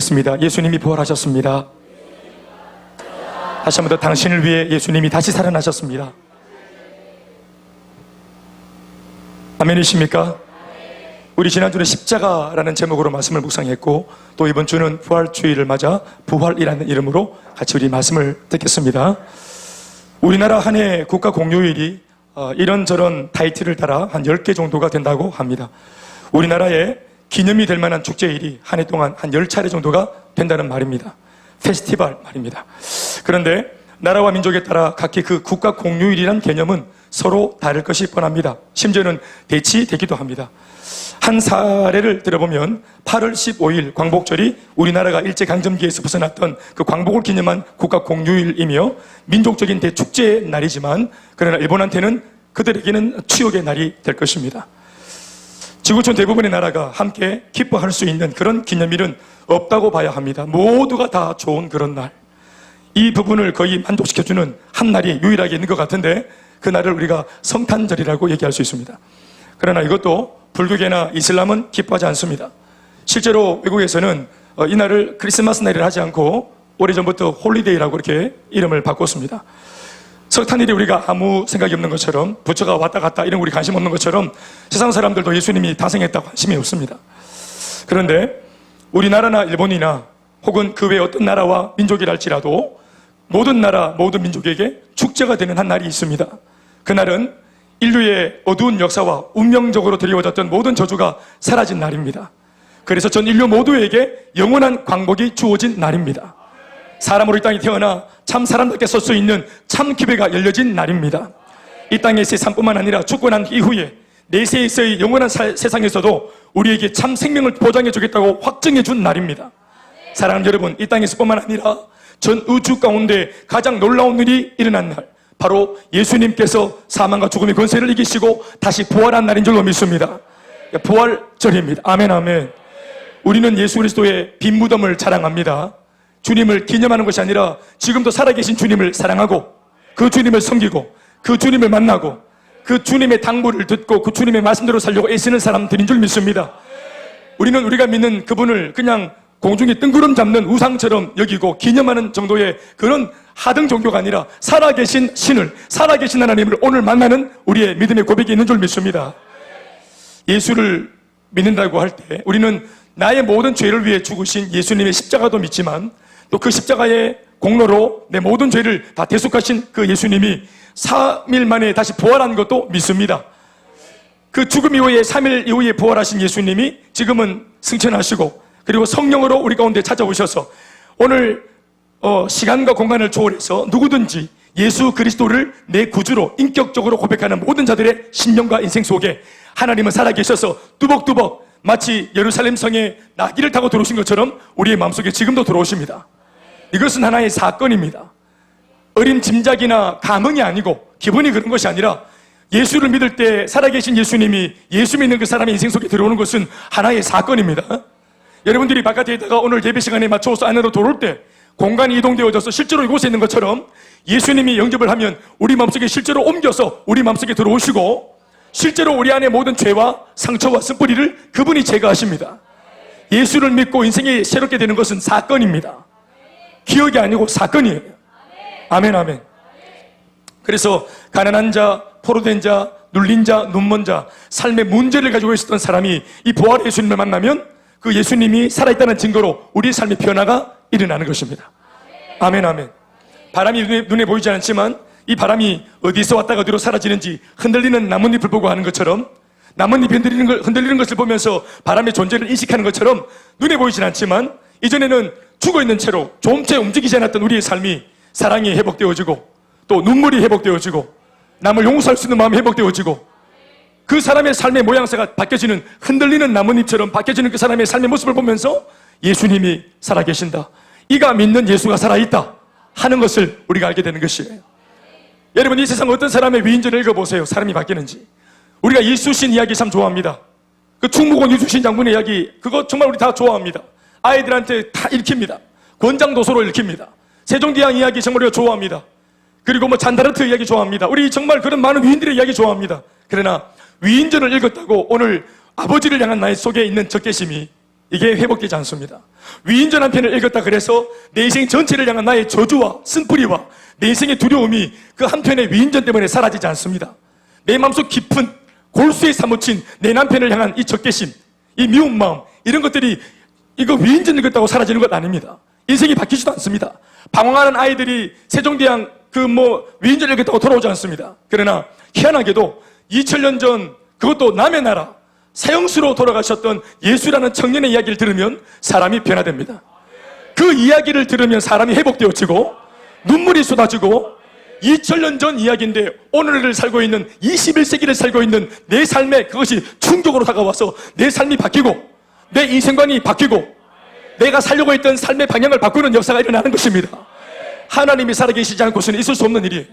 습니다. 예수님이 부활하셨습니다. 다시 한 번 더 당신을 위해 예수님이 다시 살아나셨습니다. 아멘이십니까? 우리 지난주는 십자가라는 제목으로 말씀을 묵상했고, 또 이번 주는 부활주의를 맞아 부활이라는 이름으로 같이 우리 말씀을 듣겠습니다. 우리나라 한 해 국가 공휴일이 이런저런 타이틀을 따라 한 10개 정도가 된다고 합니다. 우리나라에 기념이 될 만한 축제일이 한 해 동안 한 10차례 정도가 된다는 말입니다. 페스티벌 말입니다. 그런데 나라와 민족에 따라 각기 그 국가 공휴일이란 개념은 서로 다를 것이 뻔합니다. 심지어는 대치되기도 합니다. 한 사례를 들어보면 8월 15일 광복절이 우리나라가 일제강점기에서 벗어났던 그 광복을 기념한 국가 공휴일이며 민족적인 대축제의 날이지만, 그러나 일본한테는 그들에게는 추억의 날이 될 것입니다. 지구촌 대부분의 나라가 함께 기뻐할 수 있는 그런 기념일은 없다고 봐야 합니다. 모두가 다 좋은 그런 날, 이 부분을 거의 만족시켜주는 한 날이 유일하게 있는 것 같은데, 그 날을 우리가 성탄절이라고 얘기할 수 있습니다. 그러나 이것도 불교계나 이슬람은 기뻐하지 않습니다. 실제로 외국에서는 이 날을 크리스마스 날이라 하지 않고 오래전부터 홀리데이라고 이렇게 이름을 바꿨습니다. 석탄일이 우리가 아무 생각이 없는 것처럼, 부처가 왔다 갔다 이런 우리 관심 없는 것처럼 세상 사람들도 예수님이 탄생했다고 관심이 없습니다. 그런데 우리나라나 일본이나 혹은 그 외 어떤 나라와 민족이랄지라도 모든 나라, 모든 민족에게 축제가 되는 한 날이 있습니다. 그날은 인류의 어두운 역사와 운명적으로 드리워졌던 모든 저주가 사라진 날입니다. 그래서 전 인류 모두에게 영원한 광복이 주어진 날입니다. 사람으로 이 땅에 태어나 참 사람답게 설 수 있는 참 기회가 열려진 날입니다. 이 땅에서의 삶뿐만 아니라 죽고 난 이후에 내세에서의 영원한 세상에서도 우리에게 참 생명을 보장해 주겠다고 확증해 준 날입니다. 사랑하는 여러분, 이 땅에서뿐만 아니라 전 우주 가운데 가장 놀라운 일이 일어난 날, 바로 예수님께서 사망과 죽음의 권세를 이기시고 다시 부활한 날인 줄로 믿습니다. 부활절입니다. 아멘, 아멘. 우리는 예수 그리스도의 빈 무덤을 자랑합니다. 주님을 기념하는 것이 아니라 지금도 살아계신 주님을 사랑하고, 그 주님을 섬기고, 그 주님을 만나고, 그 주님의 당부를 듣고 그 주님의 말씀대로 살려고 애쓰는 사람들인 줄 믿습니다. 우리는 우리가 믿는 그분을 그냥 공중에 뜬구름 잡는 우상처럼 여기고 기념하는 정도의 그런 하등 종교가 아니라 살아계신 신을, 살아계신 하나님을 오늘 만나는 우리의 믿음의 고백이 있는 줄 믿습니다. 예수를 믿는다고 할 때 우리는 나의 모든 죄를 위해 죽으신 예수님의 십자가도 믿지만, 또 그 십자가의 공로로 내 모든 죄를 다 대속하신 그 예수님이 3일 만에 다시 부활한 것도 믿습니다. 그 죽음 이후에 3일 이후에 부활하신 예수님이 지금은 승천하시고, 그리고 성령으로 우리 가운데 찾아오셔서 오늘 시간과 공간을 초월해서 누구든지 예수 그리스도를 내 구주로 인격적으로 고백하는 모든 자들의 신령과 인생 속에 하나님은 살아계셔서 뚜벅뚜벅 마치 예루살렘 성에 나귀를 타고 들어오신 것처럼 우리의 마음속에 지금도 들어오십니다. 이것은 하나의 사건입니다. 어림짐작이나 감흥이 아니고 기분이 그런 것이 아니라, 예수를 믿을 때 살아계신 예수님이 예수 믿는 그 사람의 인생 속에 들어오는 것은 하나의 사건입니다. 여러분들이 바깥에 있다가 오늘 예배 시간에 맞춰서 안으로 들어올 때 공간이 이동되어져서 실제로 이곳에 있는 것처럼 예수님이 영접을 하면 우리 마음속에 실제로 옮겨서 우리 마음속에 들어오시고, 실제로 우리 안에 모든 죄와 상처와 쓴뿌리를 그분이 제거하십니다. 예수를 믿고 인생이 새롭게 되는 것은 사건입니다. 기억이 아니고 사건이에요. 아멘, 아멘. 그래서 가난한 자, 포로된 자, 눌린 자, 눈먼 자, 삶의 문제를 가지고 있었던 사람이 이 부활의 예수님을 만나면 그 예수님이 살아있다는 증거로 우리 삶의 변화가 일어나는 것입니다. 아멘, 아멘. 바람이 눈에 보이지 않지만 이 바람이 어디서 왔다가 어디로 사라지는지 흔들리는 나뭇잎을 보고 하는 것처럼, 나뭇잎이 흔들리는 것을 보면서 바람의 존재를 인식하는 것처럼 눈에 보이진 않지만 이전에는 죽어있는 채로 좀채 움직이지 않았던 우리의 삶이 사랑이 회복되어지고, 또 눈물이 회복되어지고, 남을 용서할 수 있는 마음이 회복되어지고, 그 사람의 삶의 모양새가 바뀌어지는, 흔들리는 나뭇잎처럼 바뀌어지는 그 사람의 삶의 모습을 보면서 예수님이 살아계신다, 이가 믿는 예수가 살아있다 하는 것을 우리가 알게 되는 것이에요. 여러분, 이 세상 어떤 사람의 위인전을 읽어보세요. 사람이 바뀌는지. 우리가 이수신 이야기 참 좋아합니다. 그 충무공 이수신 장군의 이야기, 그거 정말 우리 다 좋아합니다. 아이들한테 다 읽힙니다. 권장도서로 읽힙니다. 세종대왕 이야기 정말 우리가 좋아합니다. 그리고 뭐 잔다르트 이야기 좋아합니다. 우리 정말 그런 많은 위인들의 이야기 좋아합니다. 그러나 위인전을 읽었다고 오늘 아버지를 향한 나의 속에 있는 적개심이 이게 회복되지 않습니다. 위인전 한 편을 읽었다 그래서 내 인생 전체를 향한 나의 저주와 쓴뿌리와 내 인생의 두려움이 그 한 편의 위인전 때문에 사라지지 않습니다. 내 마음속 깊은 골수에 사무친 내 남편을 향한 이 적개심, 이 미운 마음, 이런 것들이 이거 위인전 읽었다고 사라지는 것 아닙니다. 인생이 바뀌지도 않습니다. 방황하는 아이들이 세종대왕 위인전 읽었다고 돌아오지 않습니다. 그러나 희한하게도 2000년 전 그것도 남의 나라 사형수로 돌아가셨던 예수라는 청년의 이야기를 들으면 사람이 변화됩니다. 그 이야기를 들으면 사람이 회복되어지고 눈물이 쏟아지고 2000년 전 이야기인데 오늘을 살고 있는 21세기를 살고 있는 내 삶에 그것이 충격으로 다가와서 내 삶이 바뀌고 내 인생관이 바뀌고 내가 살려고 했던 삶의 방향을 바꾸는 역사가 일어나는 것입니다. 하나님이 살아계시지 않고서는 있을 수 없는 일이에요.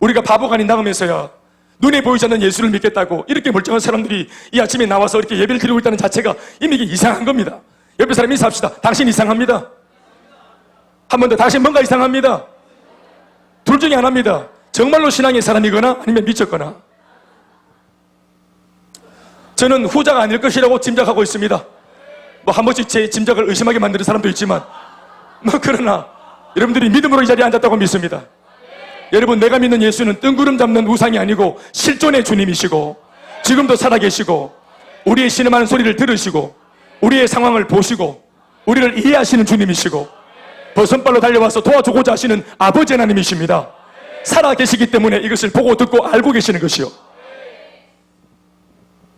우리가 바보가 아닌 나가면서야 눈에 보이지 않는 예수를 믿겠다고 이렇게 멀쩡한 사람들이 이 아침에 나와서 이렇게 예배를 드리고 있다는 자체가 이미 이게 이상한 겁니다. 옆에 사람 인사합시다. 당신 이상합니다. 한 번 더, 당신 뭔가 이상합니다. 둘 중에 하나입니다. 정말로 신앙의 사람이거나 아니면 미쳤거나. 저는 후자가 아닐 것이라고 짐작하고 있습니다. 한 번씩 제 짐작을 의심하게 만드는 사람도 있지만 그러나 여러분들이 믿음으로 이 자리에 앉았다고 믿습니다. 여러분, 내가 믿는 예수는 뜬구름 잡는 우상이 아니고 실존의 주님이시고 지금도 살아계시고 우리의 신음하는 소리를 들으시고 우리의 상황을 보시고 우리를 이해하시는 주님이시고 버선발로 달려와서 도와주고자 하시는 아버지 하나님이십니다. 살아계시기 때문에 이것을 보고 듣고 알고 계시는 것이요.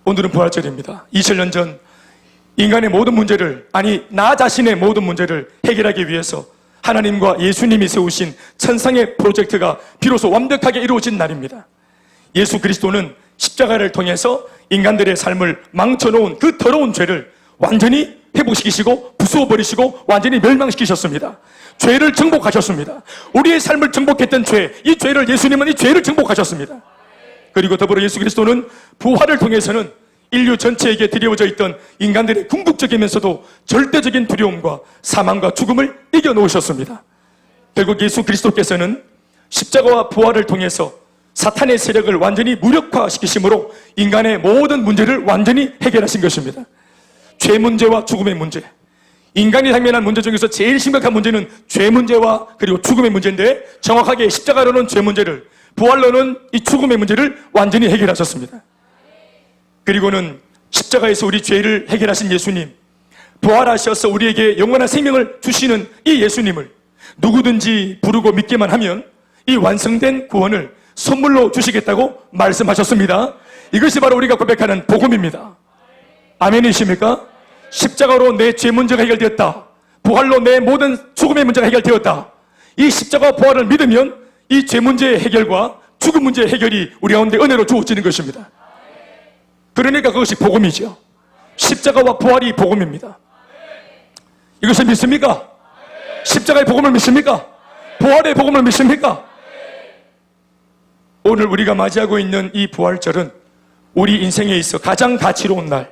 오늘은 부활절입니다. 2000년 전 인간의 모든 문제를, 아니 나 자신의 모든 문제를 해결하기 위해서 하나님과 예수님이 세우신 천상의 프로젝트가 비로소 완벽하게 이루어진 날입니다. 예수 그리스도는 십자가를 통해서 인간들의 삶을 망쳐놓은 그 더러운 죄를 완전히 회복시키시고 부수어버리시고 완전히 멸망시키셨습니다. 죄를 정복하셨습니다. 우리의 삶을 정복했던 죄, 이 죄를 예수님은 이 죄를 정복하셨습니다. 그리고 더불어 예수 그리스도는 부활을 통해서는 인류 전체에게 드리워져 있던 인간들의 궁극적이면서도 절대적인 두려움과 사망과 죽음을 이겨놓으셨습니다. 결국 예수 그리스도께서는 십자가와 부활을 통해서 사탄의 세력을 완전히 무력화시키심으로 인간의 모든 문제를 완전히 해결하신 것입니다. 죄 문제와 죽음의 문제, 인간이 당면한 문제 중에서 제일 심각한 문제는 죄 문제와 그리고 죽음의 문제인데 정확하게 십자가로는 죄 문제를, 부활로는 이 죽음의 문제를 완전히 해결하셨습니다. 그리고는 십자가에서 우리 죄를 해결하신 예수님, 부활하셔서 우리에게 영원한 생명을 주시는 이 예수님을 누구든지 부르고 믿기만 하면 이 완성된 구원을 선물로 주시겠다고 말씀하셨습니다. 이것이 바로 우리가 고백하는 복음입니다. 아멘이십니까? 십자가로 내 죄 문제가 해결되었다. 부활로 내 모든 죽음의 문제가 해결되었다. 이 십자가 부활을 믿으면 이 죄 문제의 해결과 죽음 문제의 해결이 우리 가운데 은혜로 주어지는 것입니다. 그러니까 그것이 복음이죠. 십자가와 부활이 복음입니다. 이것을 믿습니까? 십자가의 복음을 믿습니까? 부활의 복음을 믿습니까? 오늘 우리가 맞이하고 있는 이 부활절은 우리 인생에 있어 가장 가치로운 날,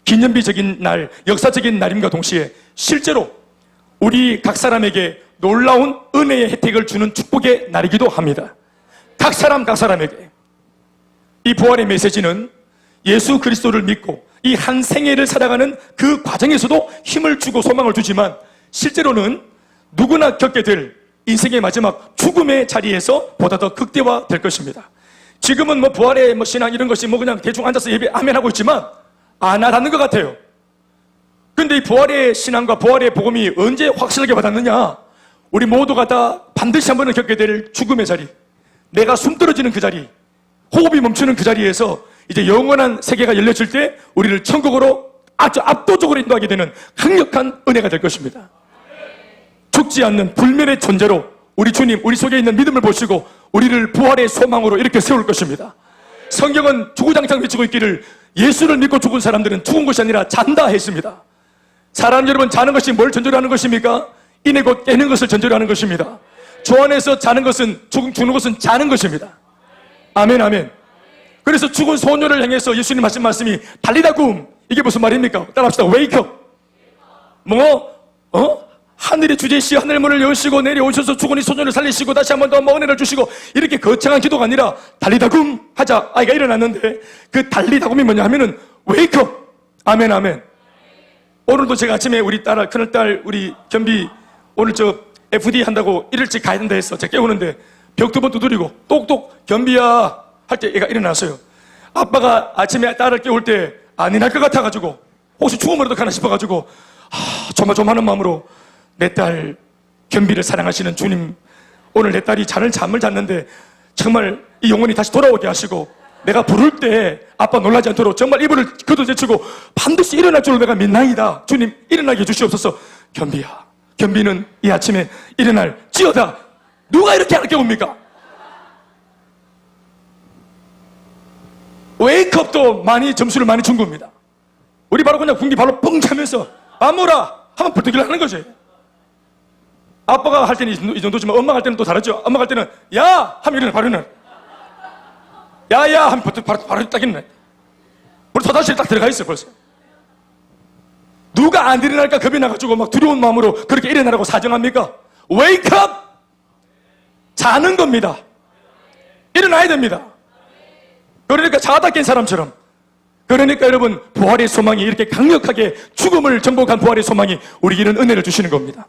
기념비적인 날, 역사적인 날임과 동시에 실제로 우리 각 사람에게 놀라운 은혜의 혜택을 주는 축복의 날이기도 합니다. 각 사람에게. 이 부활의 메시지는 예수 그리스도를 믿고 이 한 생애를 살아가는 그 과정에서도 힘을 주고 소망을 주지만 실제로는 누구나 겪게 될 인생의 마지막 죽음의 자리에서 보다 더 극대화될 것입니다. 지금은 부활의 신앙 이런 것이 그냥 대충 앉아서 예배 아멘 하고 있지만 안 하는 것 같아요. 근데 이 부활의 신앙과 부활의 복음이 언제 확실하게 받았느냐? 우리 모두가 다 반드시 한 번은 겪게 될 죽음의 자리, 내가 숨 떨어지는 그 자리, 호흡이 멈추는 그 자리에서 이제 영원한 세계가 열려질 때 우리를 천국으로 아주 압도적으로 인도하게 되는 강력한 은혜가 될 것입니다. 죽지 않는 불멸의 존재로 우리 주님, 우리 속에 있는 믿음을 보시고 우리를 부활의 소망으로 이렇게 세울 것입니다. 성경은 주구장창 외치고 있기를 예수를 믿고 죽은 사람들은 죽은 것이 아니라 잔다 했습니다. 사람 여러분, 자는 것이 뭘 전제로 하는 것입니까? 이내 곧 깨는 것을 전제로 하는 것입니다. 주 안에서 자는 것은, 죽는 것은 자는 것입니다. 아멘, 아멘. 그래서 죽은 소녀를 향해서 예수님 하신 말씀이 달리다굼, 이게 무슨 말입니까? 따라합시다. wake up. 하늘의 주제시 하늘 문을 여시고 내려오셔서 죽은 이 소녀를 살리시고 다시 한 번 더 은혜를 주시고, 이렇게 거창한 기도가 아니라 달리다굼 하자 아이가 일어났는데 그 달리다굼이 뭐냐 하면은 wake up. 아멘, 아멘. 오늘도 제가 아침에 우리 딸, 큰딸, 우리 겸비 오늘 저 FD 한다고 일찍 가야 된다 했어. 제가 깨우는데 벽 2번 두드리고 똑똑 겸비야 할 때 얘가 일어났어요. 아빠가 아침에 딸을 깨울 때 안 일어날 것 같아가지고 혹시 죽음으로도 가나 싶어가지고 조마조마하는 마음으로 내 딸 겸비를 사랑하시는 주님, 오늘 내 딸이 잠을 잤는데 정말 이 영혼이 다시 돌아오게 하시고 내가 부를 때 아빠 놀라지 않도록 정말 이불을 걷어제치고 반드시 일어날 줄로 내가 믿나이다. 주님 일어나게 해주시옵소서. 겸비야, 겸비는 이 아침에 일어날 지어다. 누가 이렇게 안 깨웁니까? 웨이크업도 점수를 많이 준 겁니다. 우리 바로 그냥 군기 발로 뻥 차면서 아무라 하면 불뜨기를 하는 거지. 아빠가 할 때는 이 정도지만 엄마가 할 때는 또 다르죠. 엄마가 할 때는 야! 하면 일어나 바로 일어나. 야야! 하면 바로 딱 있네. 우리 토다실에 딱 들어가 있어 벌써. 누가 안 일어날까 겁이 나가지고 막 두려운 마음으로 그렇게 일어나라고 사정합니까? 웨이크업! 자는 겁니다. 일어나야 됩니다. 그러니까 자다 깬 사람처럼, 그러니까 여러분 부활의 소망이 이렇게 강력하게 죽음을 정복한 부활의 소망이 우리에게는 은혜를 주시는 겁니다.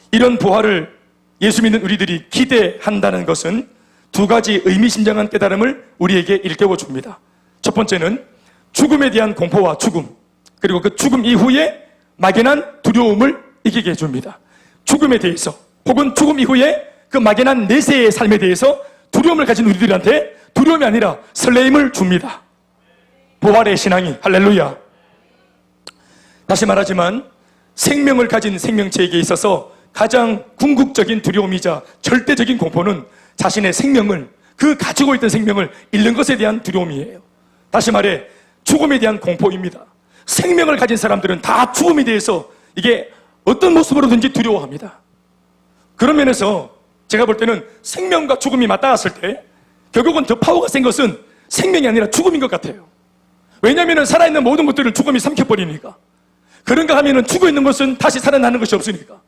이런 부활을 예수 믿는 우리들이 기대한다는 것은 2가지 의미심장한 깨달음을 우리에게 일깨워 줍니다. 첫 번째는 죽음에 대한 공포와 죽음, 그리고 그 죽음 이후에 막연한 두려움을 이기게 해줍니다. 죽음에 대해서 혹은 죽음 이후에 그 막연한 내세의 삶에 대해서 두려움을 가진 우리들한테 두려움이 아니라 설레임을 줍니다. 부활의 신앙이. 할렐루야. 다시 말하지만 생명을 가진 생명체에게 있어서 가장 궁극적인 두려움이자 절대적인 공포는 자신의 생명을, 그 가지고 있던 생명을 잃는 것에 대한 두려움이에요. 다시 말해 죽음에 대한 공포입니다. 생명을 가진 사람들은 다 죽음에 대해서 이게 어떤 모습으로든지 두려워합니다. 그런 면에서 제가 볼 때는 생명과 죽음이 맞닿았을 때 결국은 더 파워가 센 것은 생명이 아니라 죽음인 것 같아요. 왜냐하면 살아있는 모든 것들을 죽음이 삼켜버리니까. 그런가 하면 죽어있는 것은 다시 살아나는 것이 없으니까.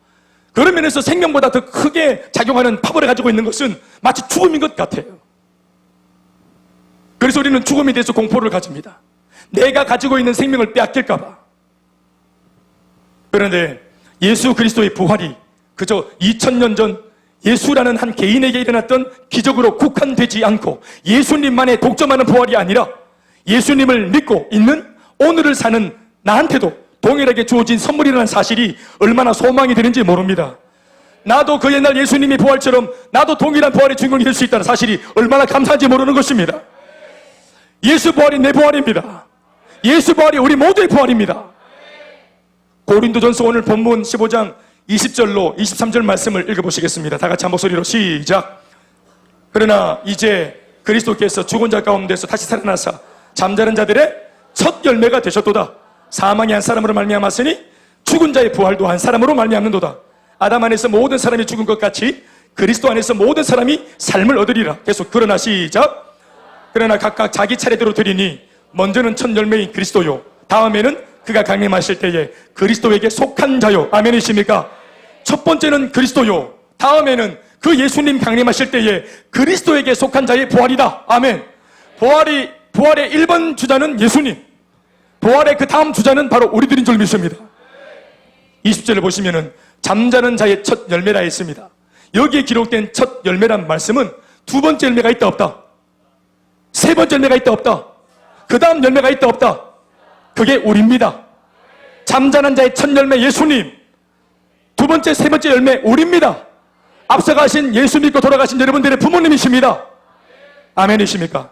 그런 면에서 생명보다 더 크게 작용하는 파워를 가지고 있는 것은 마치 죽음인 것 같아요. 그래서 우리는 죽음에 대해서 공포를 가집니다. 내가 가지고 있는 생명을 빼앗길까 봐. 그런데 예수 그리스도의 부활이 그저 2000년 전 예수라는 한 개인에게 일어났던 기적으로 국한되지 않고 예수님만의 독점하는 부활이 아니라 예수님을 믿고 있는 오늘을 사는 나한테도 동일하게 주어진 선물이라는 사실이 얼마나 소망이 되는지 모릅니다. 나도 그 옛날 예수님의 부활처럼 나도 동일한 부활의 주인공이 될 수 있다는 사실이 얼마나 감사한지 모르는 것입니다. 예수 부활이 내 부활입니다. 예수 부활이 우리 모두의 부활입니다. 고린도전서 오늘 본문 15장 20절로 23절 말씀을 읽어보시겠습니다. 다 같이 한 목소리로 시작. 그러나 이제 그리스도께서 죽은 자 가운데서 다시 살아나사 잠자는 자들의 첫 열매가 되셨도다. 사망이 한 사람으로 말미암았으니 죽은 자의 부활도 한 사람으로 말미암는도다. 아담 안에서 모든 사람이 죽은 것 같이 그리스도 안에서 모든 사람이 삶을 얻으리라. 계속 그러나 시작. 그러나 각각 자기 차례대로 드리니 먼저는 첫 열매인 그리스도요, 다음에는 그가 강림하실 때에 그리스도에게 속한 자요. 아멘이십니까? 첫 번째는 그리스도요, 다음에는 그 예수님 강림하실 때에 그리스도에게 속한 자의 부활이다. 아멘. 부활의 1번 주자는 예수님, 부활의 그 다음 주자는 바로 우리들인 줄 믿습니다. 20절을 보시면은 잠자는 자의 첫 열매라 했습니다. 여기에 기록된 첫 열매란 말씀은 2번째 열매가 있다 없다, 3번째 열매가 있다 없다, 그 다음 열매가 있다 없다, 그게 우리입니다. 잠자는 자의 첫 열매 예수님, 2번째, 3번째 열매 우리입니다. 앞서가신 예수 믿고 돌아가신 여러분들의 부모님이십니다. 아멘이십니까?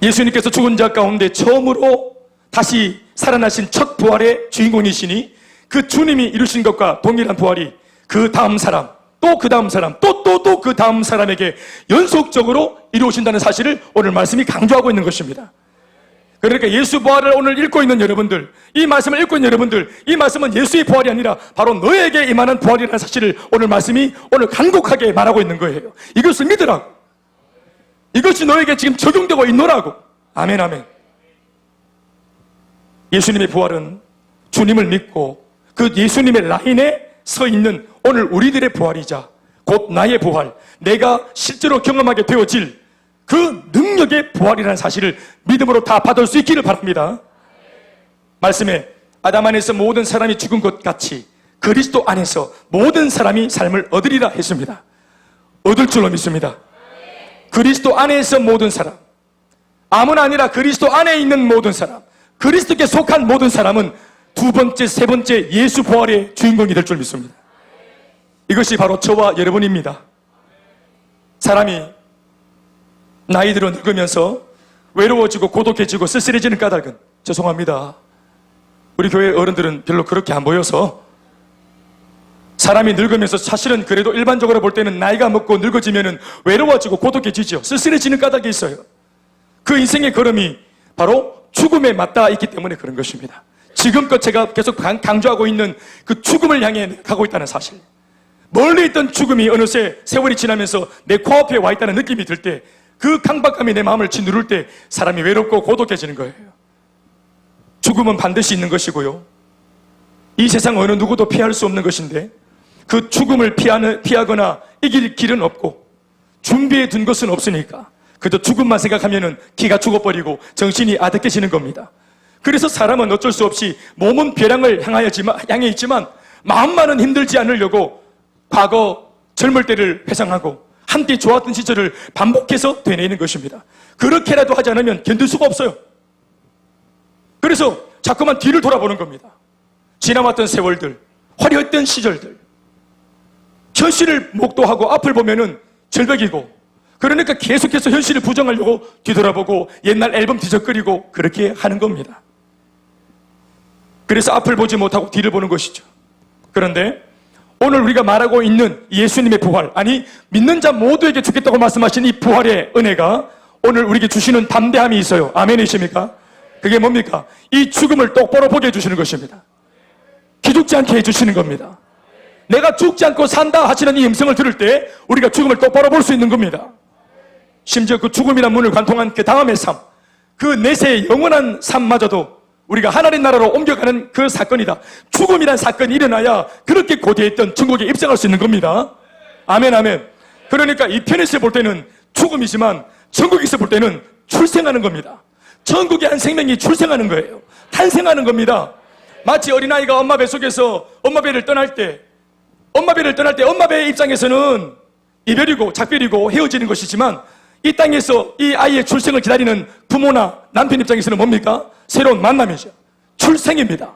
예수님께서 죽은 자 가운데 처음으로 다시 살아나신 첫 부활의 주인공이시니 그 주님이 이루신 것과 동일한 부활이 그 다음 사람, 또 그 다음 사람, 또 그 다음 사람에게 연속적으로 이루어진다는 사실을 오늘 말씀이 강조하고 있는 것입니다. 그러니까 예수 부활을 오늘 읽고 있는 여러분들, 이 말씀을 읽고 있는 여러분들, 이 말씀은 예수의 부활이 아니라 바로 너에게 임하는 부활이라는 사실을 오늘 말씀이 오늘 간곡하게 말하고 있는 거예요. 이것을 믿으라고. 이것이 너에게 지금 적용되고 있노라고. 아멘, 아멘. 예수님의 부활은 주님을 믿고 그 예수님의 라인에 서 있는 오늘 우리들의 부활이자 곧 나의 부활, 내가 실제로 경험하게 되어질 그 능력의 부활이라는 사실을 믿음으로 다 받을 수 있기를 바랍니다. 말씀에 아담 안에서 모든 사람이 죽은 것 같이 그리스도 안에서 모든 사람이 삶을 얻으리라 했습니다. 얻을 줄로 믿습니다. 그리스도 안에서 모든 사람, 아무나 아니라 그리스도 안에 있는 모든 사람, 그리스도께 속한 모든 사람은 두 번째, 세 번째 예수 부활의 주인공이 될 줄 믿습니다. 이것이 바로 저와 여러분입니다. 사람이 나이 들어 늙으면서 외로워지고 고독해지고 쓸쓸해지는 까닭은, 죄송합니다, 우리 교회 어른들은 별로 그렇게 안 보여서, 사람이 늙으면서 사실은 그래도 일반적으로 볼 때는 나이가 먹고 늙어지면 외로워지고 고독해지죠. 쓸쓸해지는 까닭이 있어요. 그 인생의 걸음이 바로 죽음에 맞닿아 있기 때문에 그런 것입니다. 지금껏 제가 계속 강조하고 있는 그 죽음을 향해 가고 있다는 사실, 멀리 있던 죽음이 어느새 세월이 지나면서 내 코앞에 와 있다는 느낌이 들 때, 그 강박감이 내 마음을 짓누를 때 사람이 외롭고 고독해지는 거예요. 죽음은 반드시 있는 것이고요, 이 세상 어느 누구도 피할 수 없는 것인데 그 죽음을 피하거나 이길 길은 없고 준비해 둔 것은 없으니까 그저 죽음만 생각하면 기가 죽어버리고 정신이 아득해지는 겁니다. 그래서 사람은 어쩔 수 없이 몸은 벼랑을 향해 있지만 마음만은 힘들지 않으려고 과거 젊을 때를 회상하고 함께 좋았던 시절을 반복해서 되뇌이는 것입니다. 그렇게라도 하지 않으면 견딜 수가 없어요. 그래서 자꾸만 뒤를 돌아보는 겁니다. 지나왔던 세월들, 화려했던 시절들, 현실을 목도하고 앞을 보면은 절벽이고, 그러니까 계속해서 현실을 부정하려고 뒤돌아보고 옛날 앨범 뒤적거리고 그렇게 하는 겁니다. 그래서 앞을 보지 못하고 뒤를 보는 것이죠. 그런데 오늘 우리가 말하고 있는 예수님의 부활, 아니 믿는 자 모두에게 주겠다고 말씀하신 이 부활의 은혜가 오늘 우리에게 주시는 담대함이 있어요. 아멘이십니까? 그게 뭡니까? 이 죽음을 똑바로 보게 해주시는 것입니다. 기죽지 않게 해주시는 겁니다. 내가 죽지 않고 산다 하시는 이 음성을 들을 때 우리가 죽음을 똑바로 볼 수 있는 겁니다. 심지어 그 죽음이란 문을 관통한 그 다음의 삶, 그 내세의 영원한 삶마저도 우리가 하나님 나라로 옮겨가는 그 사건이다. 죽음이란 사건이 일어나야 그렇게 고대했던 천국에 입성할 수 있는 겁니다. 아멘, 아멘. 그러니까 이 편에서 볼 때는 죽음이지만 천국에서 볼 때는 출생하는 겁니다. 천국의 한 생명이 출생하는 거예요. 탄생하는 겁니다. 마치 어린아이가 엄마 뱃속에서 엄마 배를 떠날 때 엄마 배의 입장에서는 이별이고 작별이고 헤어지는 것이지만, 이 땅에서 이 아이의 출생을 기다리는 부모나 남편 입장에서는 뭡니까? 새로운 만남이죠. 출생입니다.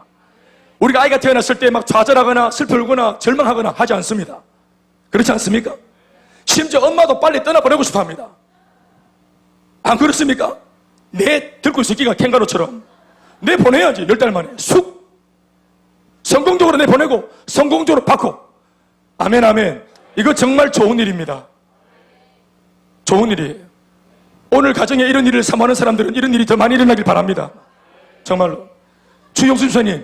우리가 아이가 태어났을 때 막 좌절하거나 슬퍼하거나 절망하거나 하지 않습니다. 그렇지 않습니까? 심지어 엄마도 빨리 떠나보내고 싶어 합니다. 안 그렇습니까? 내 들고 새끼가 캥거루처럼 내보내야지. 10달 만에 쑥 성공적으로 내보내고 성공적으로 받고. 아멘, 아멘. 이거 정말 좋은 일입니다. 좋은 일이에요. 오늘 가정에 이런 일을 사모하는 사람들은 이런 일이 더 많이 일어나길 바랍니다. 정말로. 주용수 집사님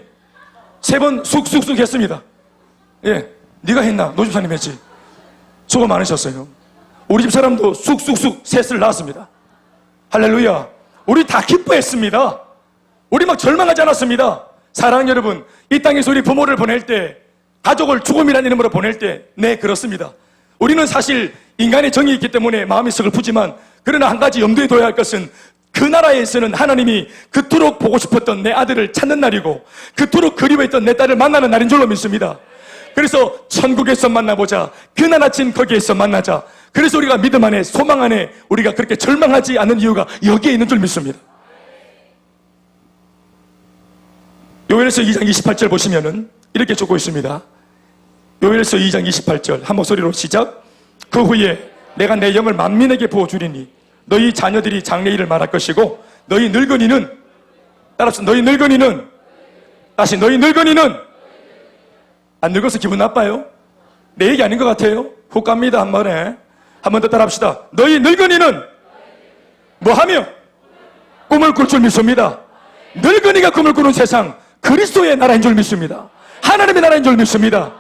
3번 쑥쑥쑥 했습니다. 예, 네가 했나? 노 집사님 했지. 수고 많으셨어요. 우리 집 사람도 쑥쑥쑥 셋을 낳았습니다. 할렐루야. 우리 다 기뻐했습니다. 우리 막 절망하지 않았습니다. 사랑하는 여러분, 이 땅에서 우리 부모를 보낼 때, 가족을 죽음이라는 이름으로 보낼 때, 네, 그렇습니다. 우리는 사실 인간의 정이 있기 때문에 마음이 서글프지만, 그러나 한 가지 염두에 둬야 할 것은 그 나라에서는 하나님이 그토록 보고 싶었던 내 아들을 찾는 날이고 그토록 그리워했던 내 딸을 만나는 날인 줄로 믿습니다. 그래서 천국에서 만나보자. 그날 아침 거기에서 만나자. 그래서 우리가 믿음 안에, 소망 안에 우리가 그렇게 절망하지 않는 이유가 여기에 있는 줄 믿습니다. 요엘서 2장 28절 보시면은 이렇게 적고 있습니다. 요엘서 2장 28절 한 목소리로 시작. 그 후에 내가 내 영을 만민에게 부어주리니 너희 자녀들이 장래일을 말할 것이고 너희 늙은이는, 따라서 너희 늙은이는, 다시 너희 늙은이는, 안 늙어서 기분 나빠요? 내 얘기 아닌 것 같아요? 훅 갑니다. 한 번에 한 번 더 따라합시다. 너희 늙은이는 뭐하며? 꿈을 꿀 줄 믿습니다. 늙은이가 꿈을 꾸는 세상, 그리스도의 나라인 줄 믿습니다. 하나님의 나라인 줄 믿습니다.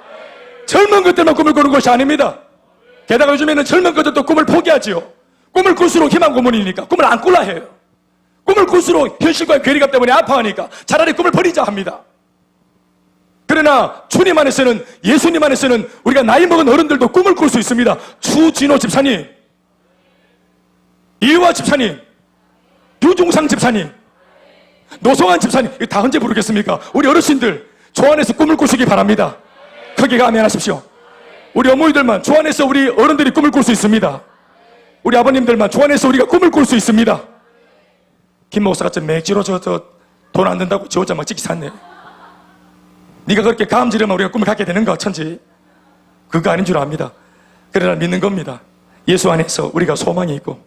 젊은 것들만 꿈을 꾸는 것이 아닙니다. 게다가 요즘에는 젊은 것들도 꿈을 포기하지요. 꿈을 꿀수록 희망 고문이니까 꿈을 안 꿀라 해요. 꿈을 꿀수록 현실과의 괴리감 때문에 아파하니까 차라리 꿈을 버리자 합니다. 그러나 주님 안에서는, 예수님 안에서는 우리가 나이 먹은 어른들도 꿈을 꿀 수 있습니다. 추진호 집사님, 이화 집사님, 유종상 집사님, 노성환 집사님, 이거 다 언제 부르겠습니까? 우리 어르신들 주 안에서 꿈을 꾸시기 바랍니다. 크게 아멘하십시오. 우리 어머니들만 주 안에서 우리 어른들이 꿈을 꿀 수 있습니다. 우리 아버님들만 주 안에서 우리가 꿈을 꿀 수 있습니다. 김 목사가 맥주로 돈 안 든다고 저 혼자 막 찍기 샀네. 네가 그렇게 감지르면 우리가 꿈을 갖게 되는가 천지. 그거 아닌 줄 압니다. 그러나 믿는 겁니다. 예수 안에서 우리가 소망이 있고,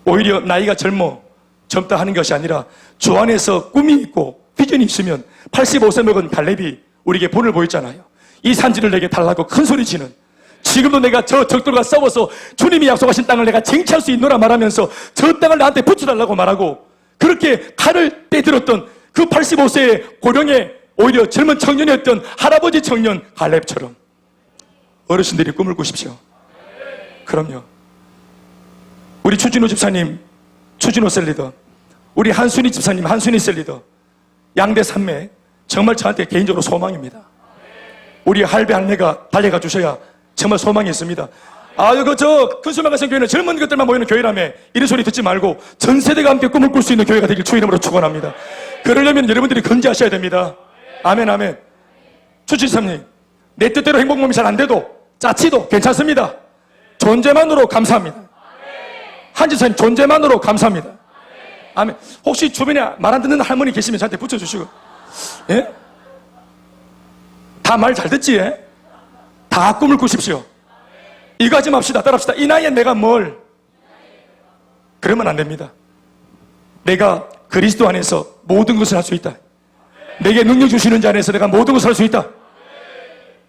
오히려 나이가 젊다 하는 것이 아니라 주 안에서 꿈이 있고 비전이 있으면 85세 먹은 갈렙이 우리에게 본을 보였잖아요. 이 산지를 내게 달라고 큰 소리 지는, 지금도 내가 저 적들과 싸워서 주님이 약속하신 땅을 내가 쟁취할 수 있노라 말하면서 저 땅을 나한테 붙여달라고 말하고 그렇게 칼을 떼들었던 그 85세의 고령의 오히려 젊은 청년이었던 할아버지 청년 갈렙처럼 어르신들이 꿈을 꾸십시오. 그럼요. 우리 추진호 집사님, 추진호 셀리더, 우리 한순희 집사님, 한순희 셀리더, 양대 산매 정말 저한테 개인적으로 소망입니다. 우리 할배 할매가 달려가 주셔야 정말 소망이 있습니다. 이거 큰수만 가신 교회는 젊은 것들만 모이는 교회라며 이런 소리 듣지 말고 전 세대가 함께 꿈을 꿀 수 있는 교회가 되길 주의 이름으로 축원합니다. 그러려면 여러분들이 건재하셔야 됩니다. 아멘, 아멘. 추진사님, 내 뜻대로 행복 몸이 잘 안 돼도 짜치도 괜찮습니다. 존재만으로 감사합니다. 한지사님, 존재만으로 감사합니다. 아멘. 혹시 주변에 말 안 듣는 할머니 계시면 저한테 붙여주시고, 예? 다 말 잘 듣지, 예? 다 꿈을 꾸십시오. 이거 하지 맙시다. 따라합시다. 이 나이에 내가 뭘? 그러면 안 됩니다. 내가 그리스도 안에서 모든 것을 할 수 있다. 내게 능력 주시는 자 안에서 내가 모든 것을 할 수 있다.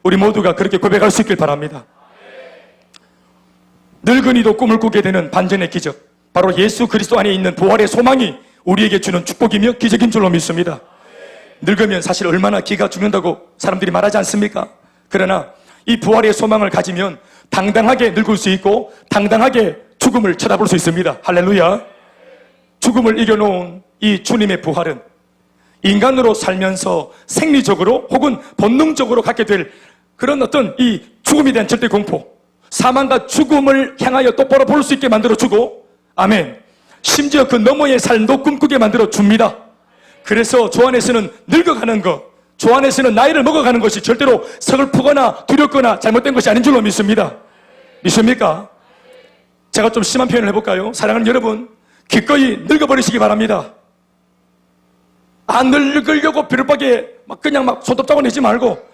우리 모두가 그렇게 고백할 수 있길 바랍니다. 늙은이도 꿈을 꾸게 되는 반전의 기적, 바로 예수 그리스도 안에 있는 부활의 소망이 우리에게 주는 축복이며 기적인 줄로 믿습니다. 늙으면 사실 얼마나 기가 죽는다고 사람들이 말하지 않습니까? 그러나 이 부활의 소망을 가지면 당당하게 늙을 수 있고 당당하게 죽음을 쳐다볼 수 있습니다. 할렐루야. 죽음을 이겨놓은 이 주님의 부활은 인간으로 살면서 생리적으로 혹은 본능적으로 갖게 될 그런 어떤 이 죽음에 대한 절대 공포, 사망과 죽음을 향하여 똑바로 볼 수 있게 만들어주고, 아멘, 심지어 그 너머의 삶도 꿈꾸게 만들어줍니다. 그래서 주 안에서는 늙어가는 것, 주 안에서는 나이를 먹어가는 것이 절대로 서글프거나 두렵거나 잘못된 것이 아닌 줄로 믿습니다. 믿습니까? 제가 좀 심한 표현을 해볼까요? 사랑하는 여러분, 기꺼이 늙어버리시기 바랍니다. 안 늙으려고 비겁하게 그냥 손톱 잡아내지 말고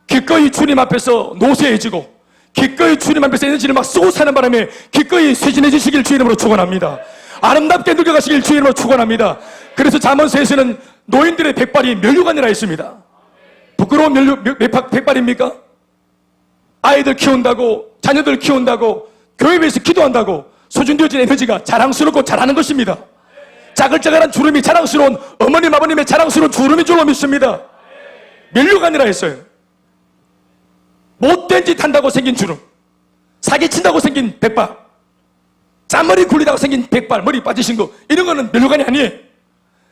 기꺼이 주님 앞에서 노쇠해지고 기꺼이 주님 앞에서 에너지를 쓰고 사는 바람에 기꺼이 쇠진해지시길 주의 이름으로 축원합니다. 아름답게 늙어가시길 주의 이름으로 축원합니다. 그래서 잠언서에서는 노인들의 백발이 면류관이라 했습니다. 부끄러운 백발입니까? 아이들 키운다고, 자녀들 키운다고, 교회에 위해서 기도한다고 소중되어진 에너지가 자랑스럽고 잘하는 것입니다. 자글자글한 주름이 자랑스러운 어머님 아버님의 자랑스러운 주름인 줄로 믿습니다. 면류관이라 했어요. 못된 짓 한다고 생긴 주름, 사기친다고 생긴 백발, 짠머리 굴리다고 생긴 백발, 머리 빠지신 거, 이런 거는 면류관이 아니에요.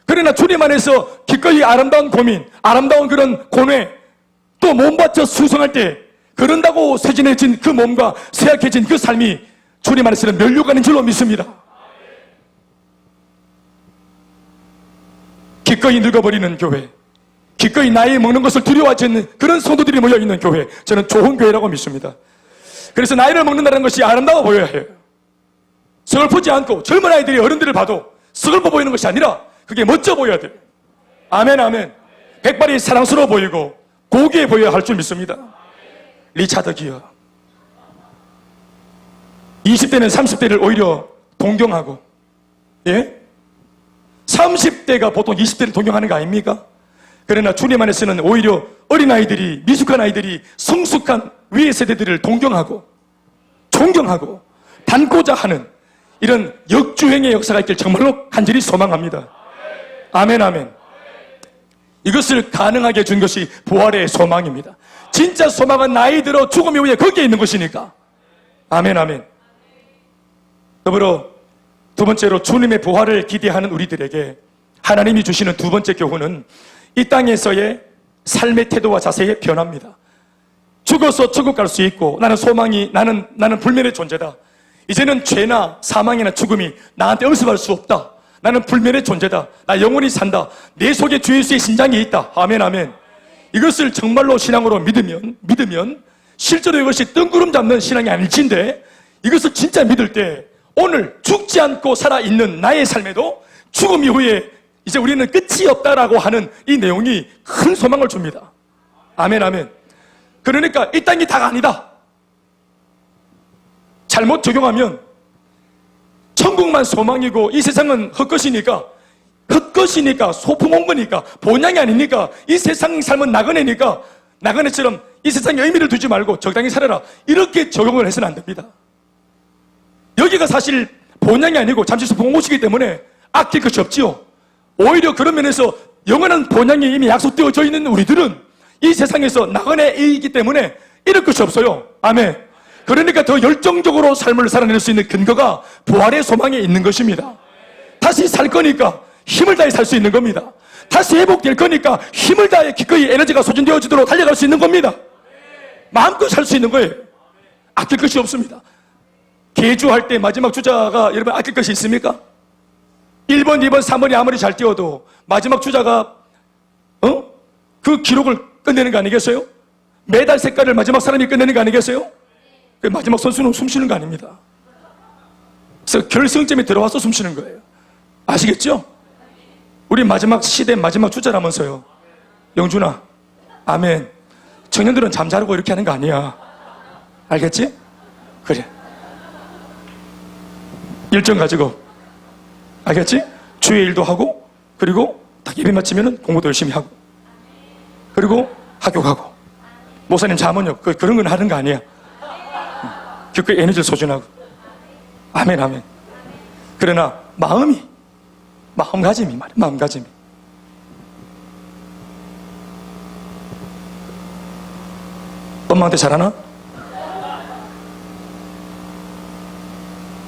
그러나 주님 안에서 기꺼이 아름다운 고민, 아름다운 그런 고뇌, 또 몸 바쳐 수성할 때 그런다고 쇠진해진 그 몸과 쇠약해진 그 삶이 주님 안에서는 면류관인 줄로 믿습니다. 기꺼이 늙어버리는 교회, 기꺼이 나이 먹는 것을 두려워하지 않는 그런 성도들이 모여있는 교회, 저는 좋은 교회라고 믿습니다. 그래서 나이를 먹는다는 것이 아름다워 보여야 해요. 서글프지 않고 젊은 아이들이 어른들을 봐도 서글퍼 보이는 것이 아니라 그게 멋져 보여야 돼요. 아멘, 아멘. 백발이 사랑스러워 보이고 고귀해 보여야 할 줄 믿습니다. 리차드 기어, 20대는 30대를 오히려 동경하고, 예? 30대가 보통 20대를 동경하는 거 아닙니까? 그러나 주님 안에서는 오히려 어린아이들이, 미숙한 아이들이 성숙한 위의 세대들을 동경하고 존경하고 닮고자 하는 이런 역주행의 역사가 있길 정말로 간절히 소망합니다. 아멘, 아멘. 이것을 가능하게 준 것이 부활의 소망입니다. 진짜 소망은 나이 들어 죽음 이후에 거기에 있는 것이니까. 아멘, 아멘. 더불어 두 번째로 주님의 부활을 기대하는 우리들에게 하나님이 주시는 두 번째 교훈은 이 땅에서의 삶의 태도와 자세의 변화입니다. 죽어서 천국 갈 수 있고 나는 소망이, 나는 불멸의 존재다. 이제는 죄나 사망이나 죽음이 나한테 엄습할 수 없다. 나는 불멸의 존재다. 나 영원히 산다. 내 속에 주 예수의 심장이 있다. 아멘, 아멘. 이것을 정말로 신앙으로 믿으면 실제로 이것이 뜬구름 잡는 신앙이 아닐진데, 이것을 진짜 믿을 때 오늘 죽지 않고 살아있는 나의 삶에도 죽음 이후에 이제 우리는 끝이 없다라고 하는 이 내용이 큰 소망을 줍니다. 아멘, 아멘. 그러니까 이 땅이 다가 아니다. 잘못 적용하면 천국만 소망이고 이 세상은 헛것이니까 소풍 온 거니까 본향이 아니니까 이 세상 삶은 나그네니까 나그네처럼 이 세상에 의미를 두지 말고 적당히 살아라, 이렇게 적용을 해서는 안 됩니다. 여기가 사실 본향이 아니고 잠시 소풍 온 곳이기 때문에 아낄 것이 없지요. 오히려 그런 면에서 영원한 본향이 이미 약속되어져 있는 우리들은 이 세상에서 나그네이기 때문에 잃을 것이 없어요. 아멘. 그러니까 더 열정적으로 삶을 살아낼 수 있는 근거가 부활의 소망에 있는 것입니다. 다시 살 거니까 힘을 다해 살 수 있는 겁니다. 다시 회복될 거니까 힘을 다해 기꺼이 에너지가 소진되어지도록 달려갈 수 있는 겁니다. 마음껏 살 수 있는 거예요. 아낄 것이 없습니다. 계주할 때 마지막 주자가 여러분 아낄 것이 있습니까? 1번, 2번, 3번이 아무리 잘 뛰어도 마지막 주자가 그 기록을 끝내는 거 아니겠어요? 메달 색깔을 마지막 사람이 끝내는 거 아니겠어요? 그 마지막 선수는 숨 쉬는 거 아닙니다. 그래서 결승점에 들어와서 숨 쉬는 거예요. 아시겠죠? 우리 마지막 시대 마지막 주자라면서요. 영준아, 아멘. 청년들은 잠자르고 이렇게 하는 거 아니야. 알겠지? 그래. 일정 가지고, 알겠지? 주의 일도 하고, 그리고 딱 예배 마치면 공부도 열심히 하고, 그리고 학교 가고. 목사님 잠은요, 그런 건 하는 거 아니야. 그 에너지를 소진하고. 아멘, 아멘. 그러나 마음가짐이 말이야, 마음가짐이. 엄마한테 잘하나?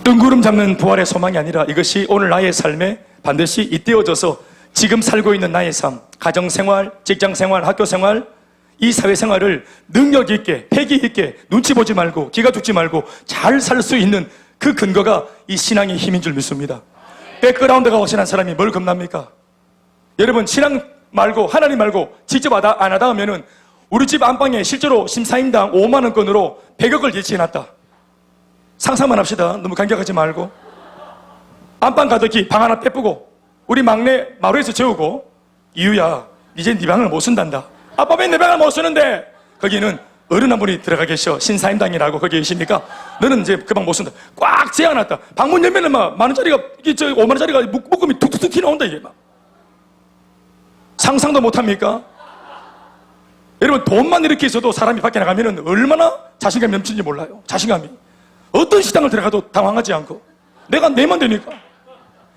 뜬구름 잡는 부활의 소망이 아니라 이것이 오늘 나의 삶에 반드시 잇대어져서 지금 살고 있는 나의 삶, 가정생활, 직장생활, 학교생활, 이 사회생활을 능력 있게, 패기 있게, 눈치 보지 말고, 기가 죽지 말고 잘 살 수 있는 그 근거가 이 신앙의 힘인 줄 믿습니다. 백그라운드가 확신한 사람이 뭘 겁납니까? 여러분, 신앙 말고, 하나님 말고 직접 안 하다 하면은 우리 집 안방에 실제로 심사임당 5만원권으로 100억을 예치해놨다. 상상만 합시다. 너무 감격하지 말고. 안방 가득히 방 하나 빼쁘고, 우리 막내 마루에서 재우고, 이유야, 이제 네 방을 못 쓴단다. 아빠 왜 내 방을 못 쓰는데? 거기는 어른 한 분이 들어가 계셔. 신사임당이라고 거기 계십니까? 너는 이제 그 방 못 쓴다. 꽉 재워놨다. 방문 열면은 막 만원짜리가, 이게 5만원짜리가 묶음이 툭툭툭 튀어나온다, 이게 막. 상상도 못합니까? 여러분, 돈만 이렇게 있어도 사람이 밖에 나가면은 얼마나 자신감이 넘치는지 몰라요. 자신감이. 어떤 시장을 들어가도 당황하지 않고. 내가 내만 되니까.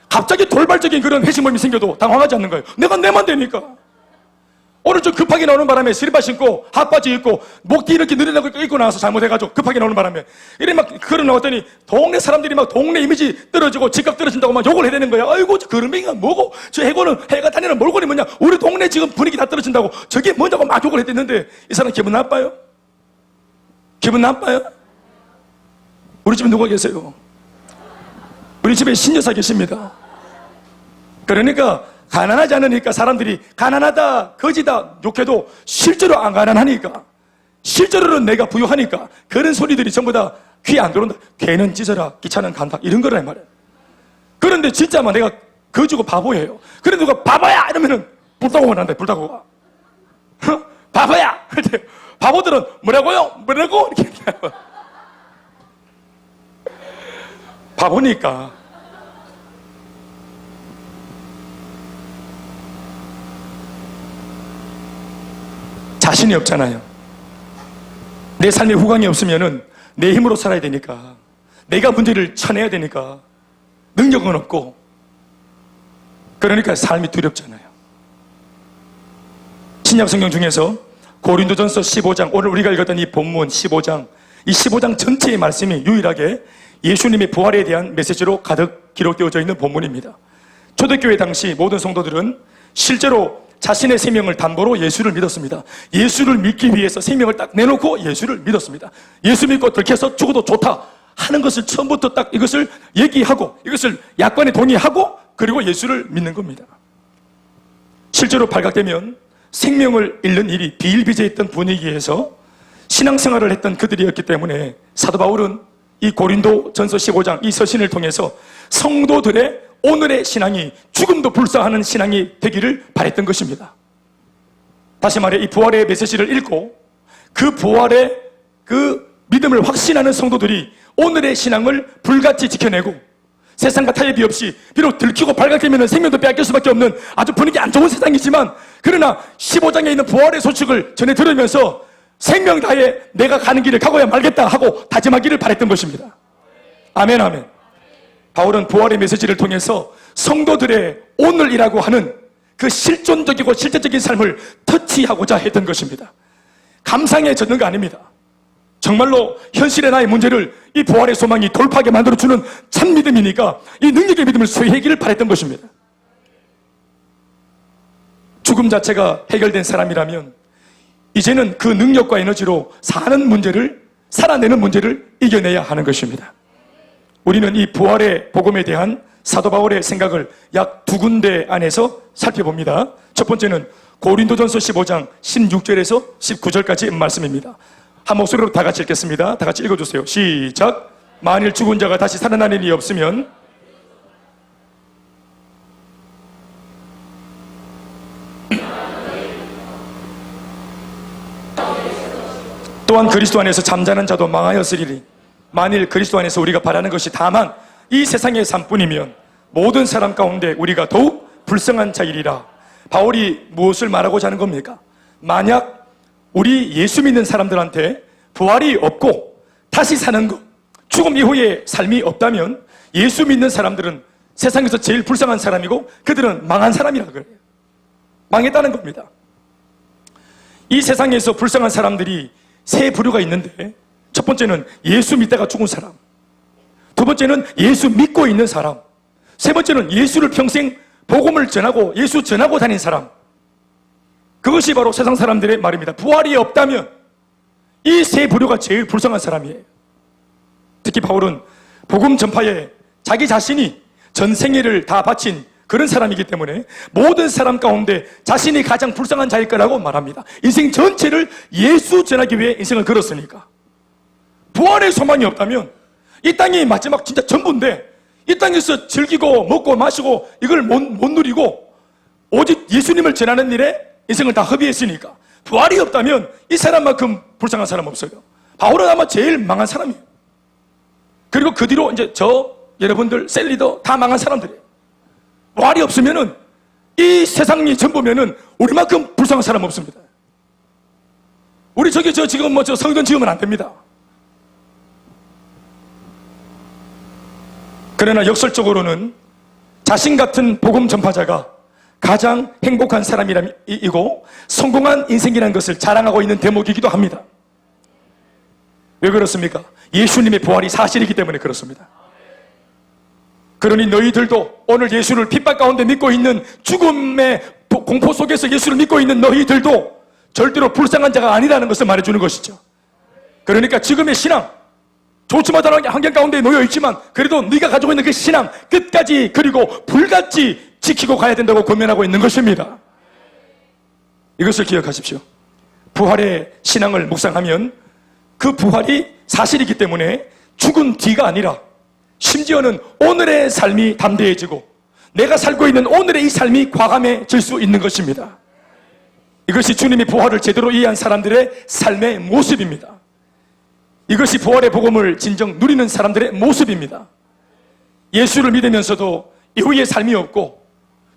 갑자기 돌발적인 그런 회식 모임이 생겨도 당황하지 않는 거예요. 내가 내만 되니까. 오늘 좀 급하게 나오는 바람에 슬리퍼 신고 핫바지 입고 목뒤 이렇게 느리다고 입고 나와서 잘못해가지고 급하게 나오는 바람에 이래 막 걸어 나왔더니 동네 사람들이 막 동네 이미지 떨어지고 집값 떨어진다고 막 욕을 해야 되는 거야. 아이고 저 그런뱅이가 뭐고 저 해가 다니는 몰골이 뭐냐, 우리 동네 지금 분위기 다 떨어진다고 저게 뭐냐고 막 욕을 했댔는데 이 사람 기분 나빠요? 기분 나빠요? 우리 집에 누가 계세요? 우리 집에 신여사 계십니다. 그러니까 가난하지 않으니까 사람들이 가난하다, 거지다 욕해도 실제로 안 가난하니까, 실제로는 내가 부유하니까 그런 소리들이 전부 다 귀에 안 들어온다. 걔는 찢어라, 귀찮은 간다, 이런 거란 말이야. 그런데 진짜만 내가 거지고 바보예요. 그런데 누가 바보야! 이러면은 불타고가 난다, 불타고가. 바보야! 바보들은 뭐라고요? 뭐라고? 이렇게 얘기해요. 바보니까. 자신이 없잖아요. 내 삶에 후광이 없으면은 내 힘으로 살아야 되니까, 내가 문제를 쳐내야 되니까 능력은 없고, 그러니까 삶이 두렵잖아요. 신약 성경 중에서 고린도전서 15장, 오늘 우리가 읽었던 이 본문 15장, 이 15장 전체의 말씀이 유일하게 예수님의 부활에 대한 메시지로 가득 기록되어져 있는 본문입니다. 초대교회 당시 모든 성도들은 실제로 자신의 생명을 담보로 예수를 믿었습니다. 예수를 믿기 위해서 생명을 딱 내놓고 예수를 믿었습니다. 예수 믿고 들켜서 죽어도 좋다 하는 것을 처음부터 딱 이것을 얘기하고 이것을 약관에 동의하고 그리고 예수를 믿는 겁니다. 실제로 발각되면 생명을 잃는 일이 비일비재했던 분위기에서 신앙생활을 했던 그들이었기 때문에 사도 바울은 이 고린도 전서 15장 이 서신을 통해서 성도들의 오늘의 신앙이 죽음도 불사하는 신앙이 되기를 바랬던 것입니다. 다시 말해 이 부활의 메시지를 읽고 그 부활의 그 믿음을 확신하는 성도들이 오늘의 신앙을 불같이 지켜내고 세상과 타협이 없이 비록 들키고 발각되면 생명도 빼앗길 수밖에 없는 아주 분위기 안 좋은 세상이지만 그러나 15장에 있는 부활의 소식을 전해 들으면서 생명 다해 내가 가는 길을 가고야 말겠다 하고 다짐하기를 바랬던 것입니다. 아멘 아멘. 바울은 부활의 메시지를 통해서 성도들의 오늘이라고 하는 그 실존적이고 실제적인 삶을 터치하고자 했던 것입니다. 감상에 젖는 거 아닙니다. 정말로 현실의 나의 문제를 이 부활의 소망이 돌파하게 만들어주는 참 믿음이니까 이 능력의 믿음을 소유하기를 바랬던 것입니다. 죽음 자체가 해결된 사람이라면 이제는 그 능력과 에너지로 사는 문제를, 살아내는 문제를 이겨내야 하는 것입니다. 우리는 이 부활의 복음에 대한 사도 바울의 생각을 약 두 군데 안에서 살펴봅니다. 첫 번째는 고린도전서 15장 16절에서 19절까지 말씀입니다. 한 목소리로 다 같이 읽겠습니다. 다 같이 읽어주세요. 시작. 만일 죽은 자가 다시 살아나는 일이 없으면 또한 그리스도 안에서 잠자는 자도 망하였으리니 만일 그리스도 안에서 우리가 바라는 것이 다만 이 세상의 삶뿐이면 모든 사람 가운데 우리가 더욱 불쌍한 자이리라. 바울이 무엇을 말하고자 하는 겁니까? 만약 우리 예수 믿는 사람들한테 부활이 없고 다시 사는 것, 죽음 이후의 삶이 없다면 예수 믿는 사람들은 세상에서 제일 불쌍한 사람이고 그들은 망한 사람이라 그래요. 망했다는 겁니다. 이 세상에서 불쌍한 사람들이 세 부류가 있는데 첫 번째는 예수 믿다가 죽은 사람, 두 번째는 예수 믿고 있는 사람, 세 번째는 예수를 평생 복음을 전하고 예수 전하고 다닌 사람. 그것이 바로 세상 사람들의 말입니다. 부활이 없다면 이 세 부류가 제일 불쌍한 사람이에요. 특히 바울은 복음 전파에 자기 자신이 전생애를 다 바친 그런 사람이기 때문에 모든 사람 가운데 자신이 가장 불쌍한 자일 거라고 말합니다. 인생 전체를 예수 전하기 위해 인생을 걸었으니까. 부활의 소망이 없다면 이 땅이 마지막 진짜 전부인데 이 땅에서 즐기고 먹고 마시고 이걸 못 누리고 오직 예수님을 전하는 일에 인생을 다 허비했으니까 부활이 없다면 이 사람만큼 불쌍한 사람 없어요. 바울은 아마 제일 망한 사람이에요. 그리고 그 뒤로 이제 여러분들 셀리더 다 망한 사람들이에요. 부활이 없으면은 이 세상이 전부면은 우리만큼 불쌍한 사람 없습니다. 우리 지금 성전 지으면 안 됩니다. 그러나 역설적으로는 자신 같은 복음 전파자가 가장 행복한 사람이고 성공한 인생이라는 것을 자랑하고 있는 대목이기도 합니다. 왜 그렇습니까? 예수님의 부활이 사실이기 때문에 그렇습니다. 그러니 너희들도 오늘 예수를 핍박 가운데 믿고 있는 죽음의 공포 속에서 예수를 믿고 있는 너희들도 절대로 불쌍한 자가 아니라는 것을 말해주는 것이죠. 그러니까 지금의 신앙, 좋지 못한 환경 가운데 놓여 있지만 그래도 네가 가지고 있는 그 신앙 끝까지 그리고 불같이 지키고 가야 된다고 권면하고 있는 것입니다. 이것을 기억하십시오. 부활의 신앙을 묵상하면 그 부활이 사실이기 때문에 죽은 뒤가 아니라 심지어는 오늘의 삶이 담대해지고 내가 살고 있는 오늘의 이 삶이 과감해질 수 있는 것입니다. 이것이 주님의 부활을 제대로 이해한 사람들의 삶의 모습입니다. 이것이 부활의 복음을 진정 누리는 사람들의 모습입니다. 예수를 믿으면서도 이후의 삶이 없고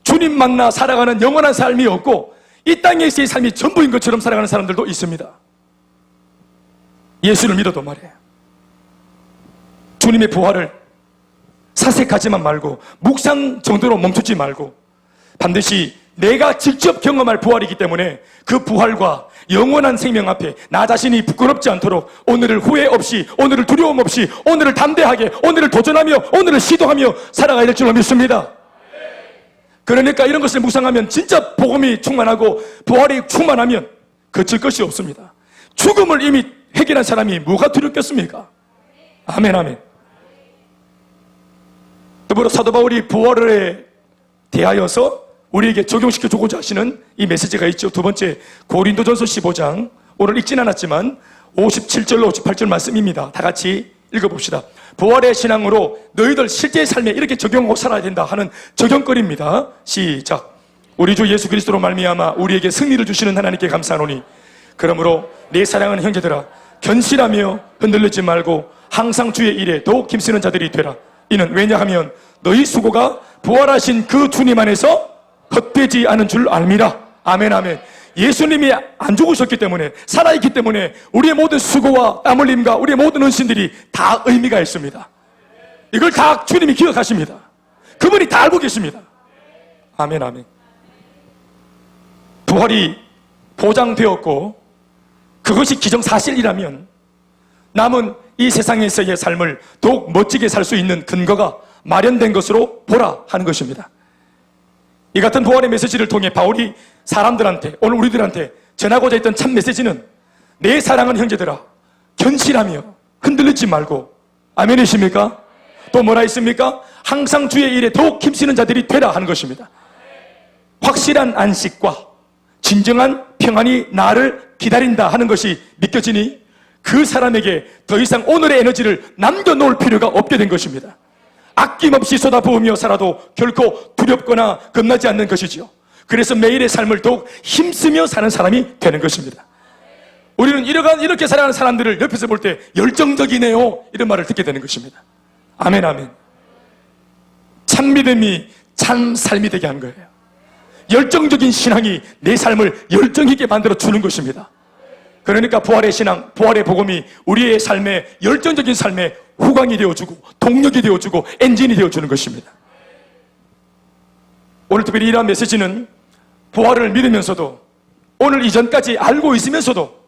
주님 만나 살아가는 영원한 삶이 없고 이 땅에서의 삶이 전부인 것처럼 살아가는 사람들도 있습니다. 예수를 믿어도 말이에요. 주님의 부활을 사색하지만 말고 묵상 정도로 멈추지 말고 반드시 내가 직접 경험할 부활이기 때문에 그 부활과 영원한 생명 앞에 나 자신이 부끄럽지 않도록 오늘을 후회 없이, 오늘을 두려움 없이, 오늘을 담대하게, 오늘을 도전하며, 오늘을 시도하며 살아가야 될 줄로 믿습니다. 그러니까 이런 것을 묵상하면 진짜 복음이 충만하고 부활이 충만하면 거칠 것이 없습니다. 죽음을 이미 해결한 사람이 뭐가 두렵겠습니까? 아멘 아멘. 더불어 사도 바울이 부활에 대하여서 우리에게 적용시켜주고자 하시는 이 메시지가 있죠. 두 번째, 고린도전서 15장, 오늘 읽진 않았지만 57절로 58절 말씀입니다. 다 같이 읽어봅시다. 부활의 신앙으로 너희들 실제 삶에 이렇게 적용하고 살아야 된다 하는 적용거리입니다. 시작. 우리 주 예수 그리스도로 말미암아 우리에게 승리를 주시는 하나님께 감사하노니 그러므로 내 사랑하는 형제들아 견실하며 흔들리지 말고 항상 주의 일에 더욱 힘쓰는 자들이 되라. 이는 왜냐하면 너희 수고가 부활하신 그 주님 안에서 헛되지 않은 줄 알미라. 아멘 아멘. 예수님이 안 죽으셨기 때문에, 살아있기 때문에 우리의 모든 수고와 땀 흘림과 우리의 모든 헌신들이 다 의미가 있습니다. 이걸 다 주님이 기억하십니다. 그분이 다 알고 계십니다. 아멘 아멘. 부활이 보장되었고 그것이 기정사실이라면 남은 이 세상에서의 삶을 더욱 멋지게 살 수 있는 근거가 마련된 것으로 보라 하는 것입니다. 이 같은 부활의 메시지를 통해 바울이 사람들한테, 오늘 우리들한테 전하고자 했던 참 메시지는 내 사랑하는 형제들아 견실하며 흔들리지 말고, 아멘이십니까? 또 뭐라 했습니까? 항상 주의 일에 더욱 힘쓰는 자들이 되라 하는 것입니다. 확실한 안식과 진정한 평안이 나를 기다린다 하는 것이 느껴지니 그 사람에게 더 이상 오늘의 에너지를 남겨놓을 필요가 없게 된 것입니다. 아낌없이 쏟아부으며 살아도 결코 두렵거나 겁나지 않는 것이지요. 그래서 매일의 삶을 더욱 힘쓰며 사는 사람이 되는 것입니다. 우리는 이렇게 살아가는 사람들을 옆에서 볼 때 열정적이네요 이런 말을 듣게 되는 것입니다. 아멘 아멘. 참 믿음이 참 삶이 되게 하는 거예요. 열정적인 신앙이 내 삶을 열정 있게 만들어 주는 것입니다. 그러니까 부활의 신앙, 부활의 복음이 우리의 삶에, 열정적인 삶에 후광이 되어주고 동력이 되어주고 엔진이 되어주는 것입니다. 오늘 특별히 이러한 메시지는 부활을 믿으면서도 오늘 이전까지 알고 있으면서도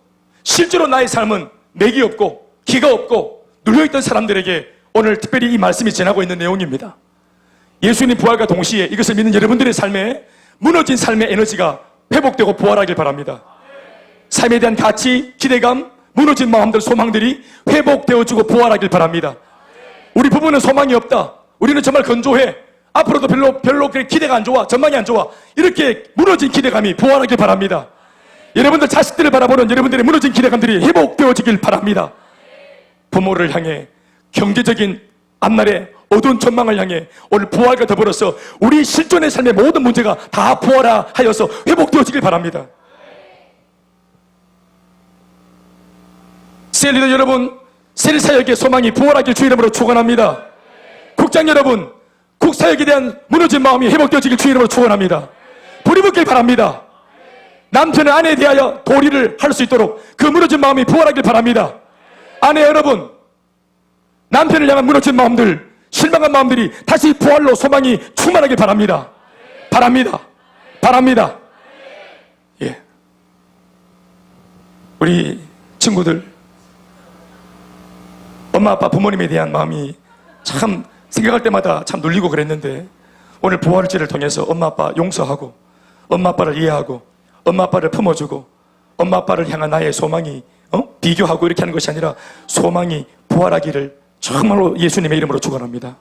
실제로 나의 삶은 맥이 없고 기가 없고 눌려있던 사람들에게 오늘 특별히 이 말씀이 전하고 있는 내용입니다. 예수님 부활과 동시에 이것을 믿는 여러분들의 삶에 무너진 삶의 에너지가 회복되고 부활하길 바랍니다. 삶에 대한 가치, 기대감, 무너진 마음들, 소망들이 회복되어주고 부활하길 바랍니다. 우리 부부는 소망이 없다. 우리는 정말 건조해. 앞으로도 별로 기대가 안 좋아. 전망이 안 좋아. 이렇게 무너진 기대감이 부활하길 바랍니다. 여러분들 자식들을 바라보는 여러분들의 무너진 기대감들이 회복되어지길 바랍니다. 부모를 향해, 경제적인 앞날의 어두운 전망을 향해 오늘 부활과 더불어서 우리 실존의 삶의 모든 문제가 다 부활하여서 회복되어지길 바랍니다. 셀리더 여러분, 셀사역의 소망이 부활하길 주의 이름으로 축원합니다. 국장 여러분, 국사역에 대한 무너진 마음이 회복되어지길 주의 이름으로 축원합니다. 불이 붙길 바랍니다. 남편은 아내에 대하여 도리를 할 수 있도록 그 무너진 마음이 부활하길 바랍니다. 아내 여러분, 남편을 향한 무너진 마음들, 실망한 마음들이 다시 부활로 소망이 충만하길 바랍니다. 바랍니다. 바랍니다. 예. 우리 친구들, 엄마 아빠 부모님에 대한 마음이 참 생각할 때마다 참 눌리고 그랬는데 오늘 부활절을 통해서 엄마 아빠 용서하고 엄마 아빠를 이해하고 엄마 아빠를 품어주고 엄마 아빠를 향한 나의 소망이 비교하고 이렇게 하는 것이 아니라 소망이 부활하기를 정말로 예수님의 이름으로 축원합니다.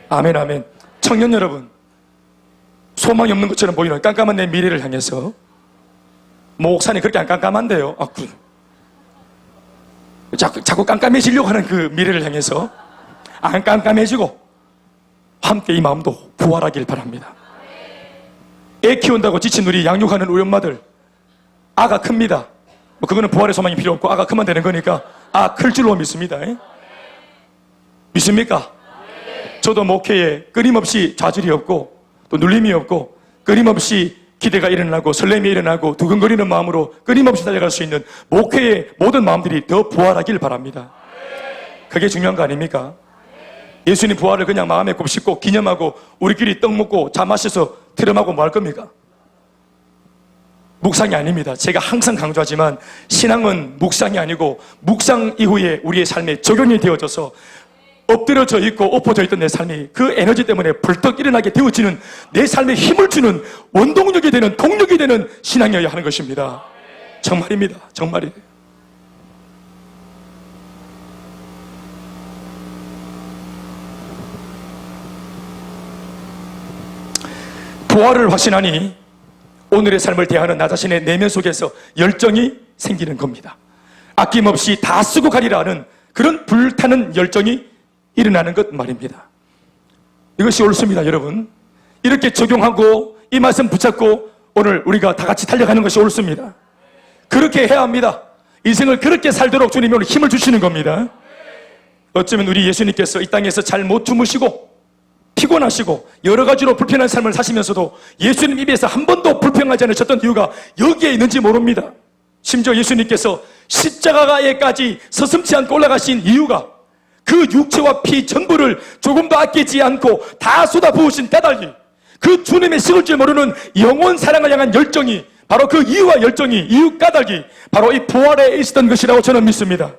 아멘 아멘. 청년 여러분, 소망이 없는 것처럼 보이는 깜깜한 내 미래를 향해서 목사님 그렇게 안 깜깜한데요. 자꾸 깜깜해지려고 하는 그 미래를 향해서 안 깜깜해지고 함께 이 마음도 부활하길 바랍니다. 애 키운다고 지친 우리 양육하는 우리 엄마들, 아가 큽니다. 그거는 부활의 소망이 필요 없고 아가 크면 되는 거니까 클 줄로 믿습니다. 믿습니까? 저도 목회에 끊임없이 좌절이 없고 또 눌림이 없고 끊임없이 기대가 일어나고 설렘이 일어나고 두근거리는 마음으로 끊임없이 달려갈 수 있는 목회의 모든 마음들이 더 부활하길 바랍니다. 그게 중요한 거 아닙니까? 예수님 부활을 그냥 마음에 곱씹고 기념하고 우리끼리 떡 먹고 차 마셔서 트름하고 뭐 할 겁니까? 묵상이 아닙니다. 제가 항상 강조하지만 신앙은 묵상이 아니고 묵상 이후에 우리의 삶에 적용이 되어져서 엎드려져 있고 엎어져 있던 내 삶이 그 에너지 때문에 벌떡 일어나게 되어지는 내 삶에 힘을 주는 원동력이 되는 동력이 되는 신앙이어야 하는 것입니다. 정말입니다. 정말이에요. 부활을 확신하니 오늘의 삶을 대하는 나 자신의 내면 속에서 열정이 생기는 겁니다. 아낌없이 다 쓰고 가리라 하는 그런 불타는 열정이 일어나는 것 말입니다. 이것이 옳습니다, 여러분. 이렇게 적용하고 이 말씀 붙잡고 오늘 우리가 다 같이 달려가는 것이 옳습니다. 그렇게 해야 합니다. 인생을 그렇게 살도록 주님이 오늘 힘을 주시는 겁니다. 어쩌면 우리 예수님께서 이 땅에서 잘 못 주무시고 피곤하시고 여러 가지로 불편한 삶을 사시면서도 예수님 입에서 한 번도 불평하지 않으셨던 이유가 여기에 있는지 모릅니다. 심지어 예수님께서 십자가에까지 서슴지 않고 올라가신 이유가 그 육체와 피 전부를 조금도 아끼지 않고 다 쏟아부으신 까닭이, 그 주님의 식을 줄 모르는 영원 사랑을 향한 열정이, 바로 그 이유와 열정이, 이유 까닭이 바로 이 부활에 있었던 것이라고 저는 믿습니다.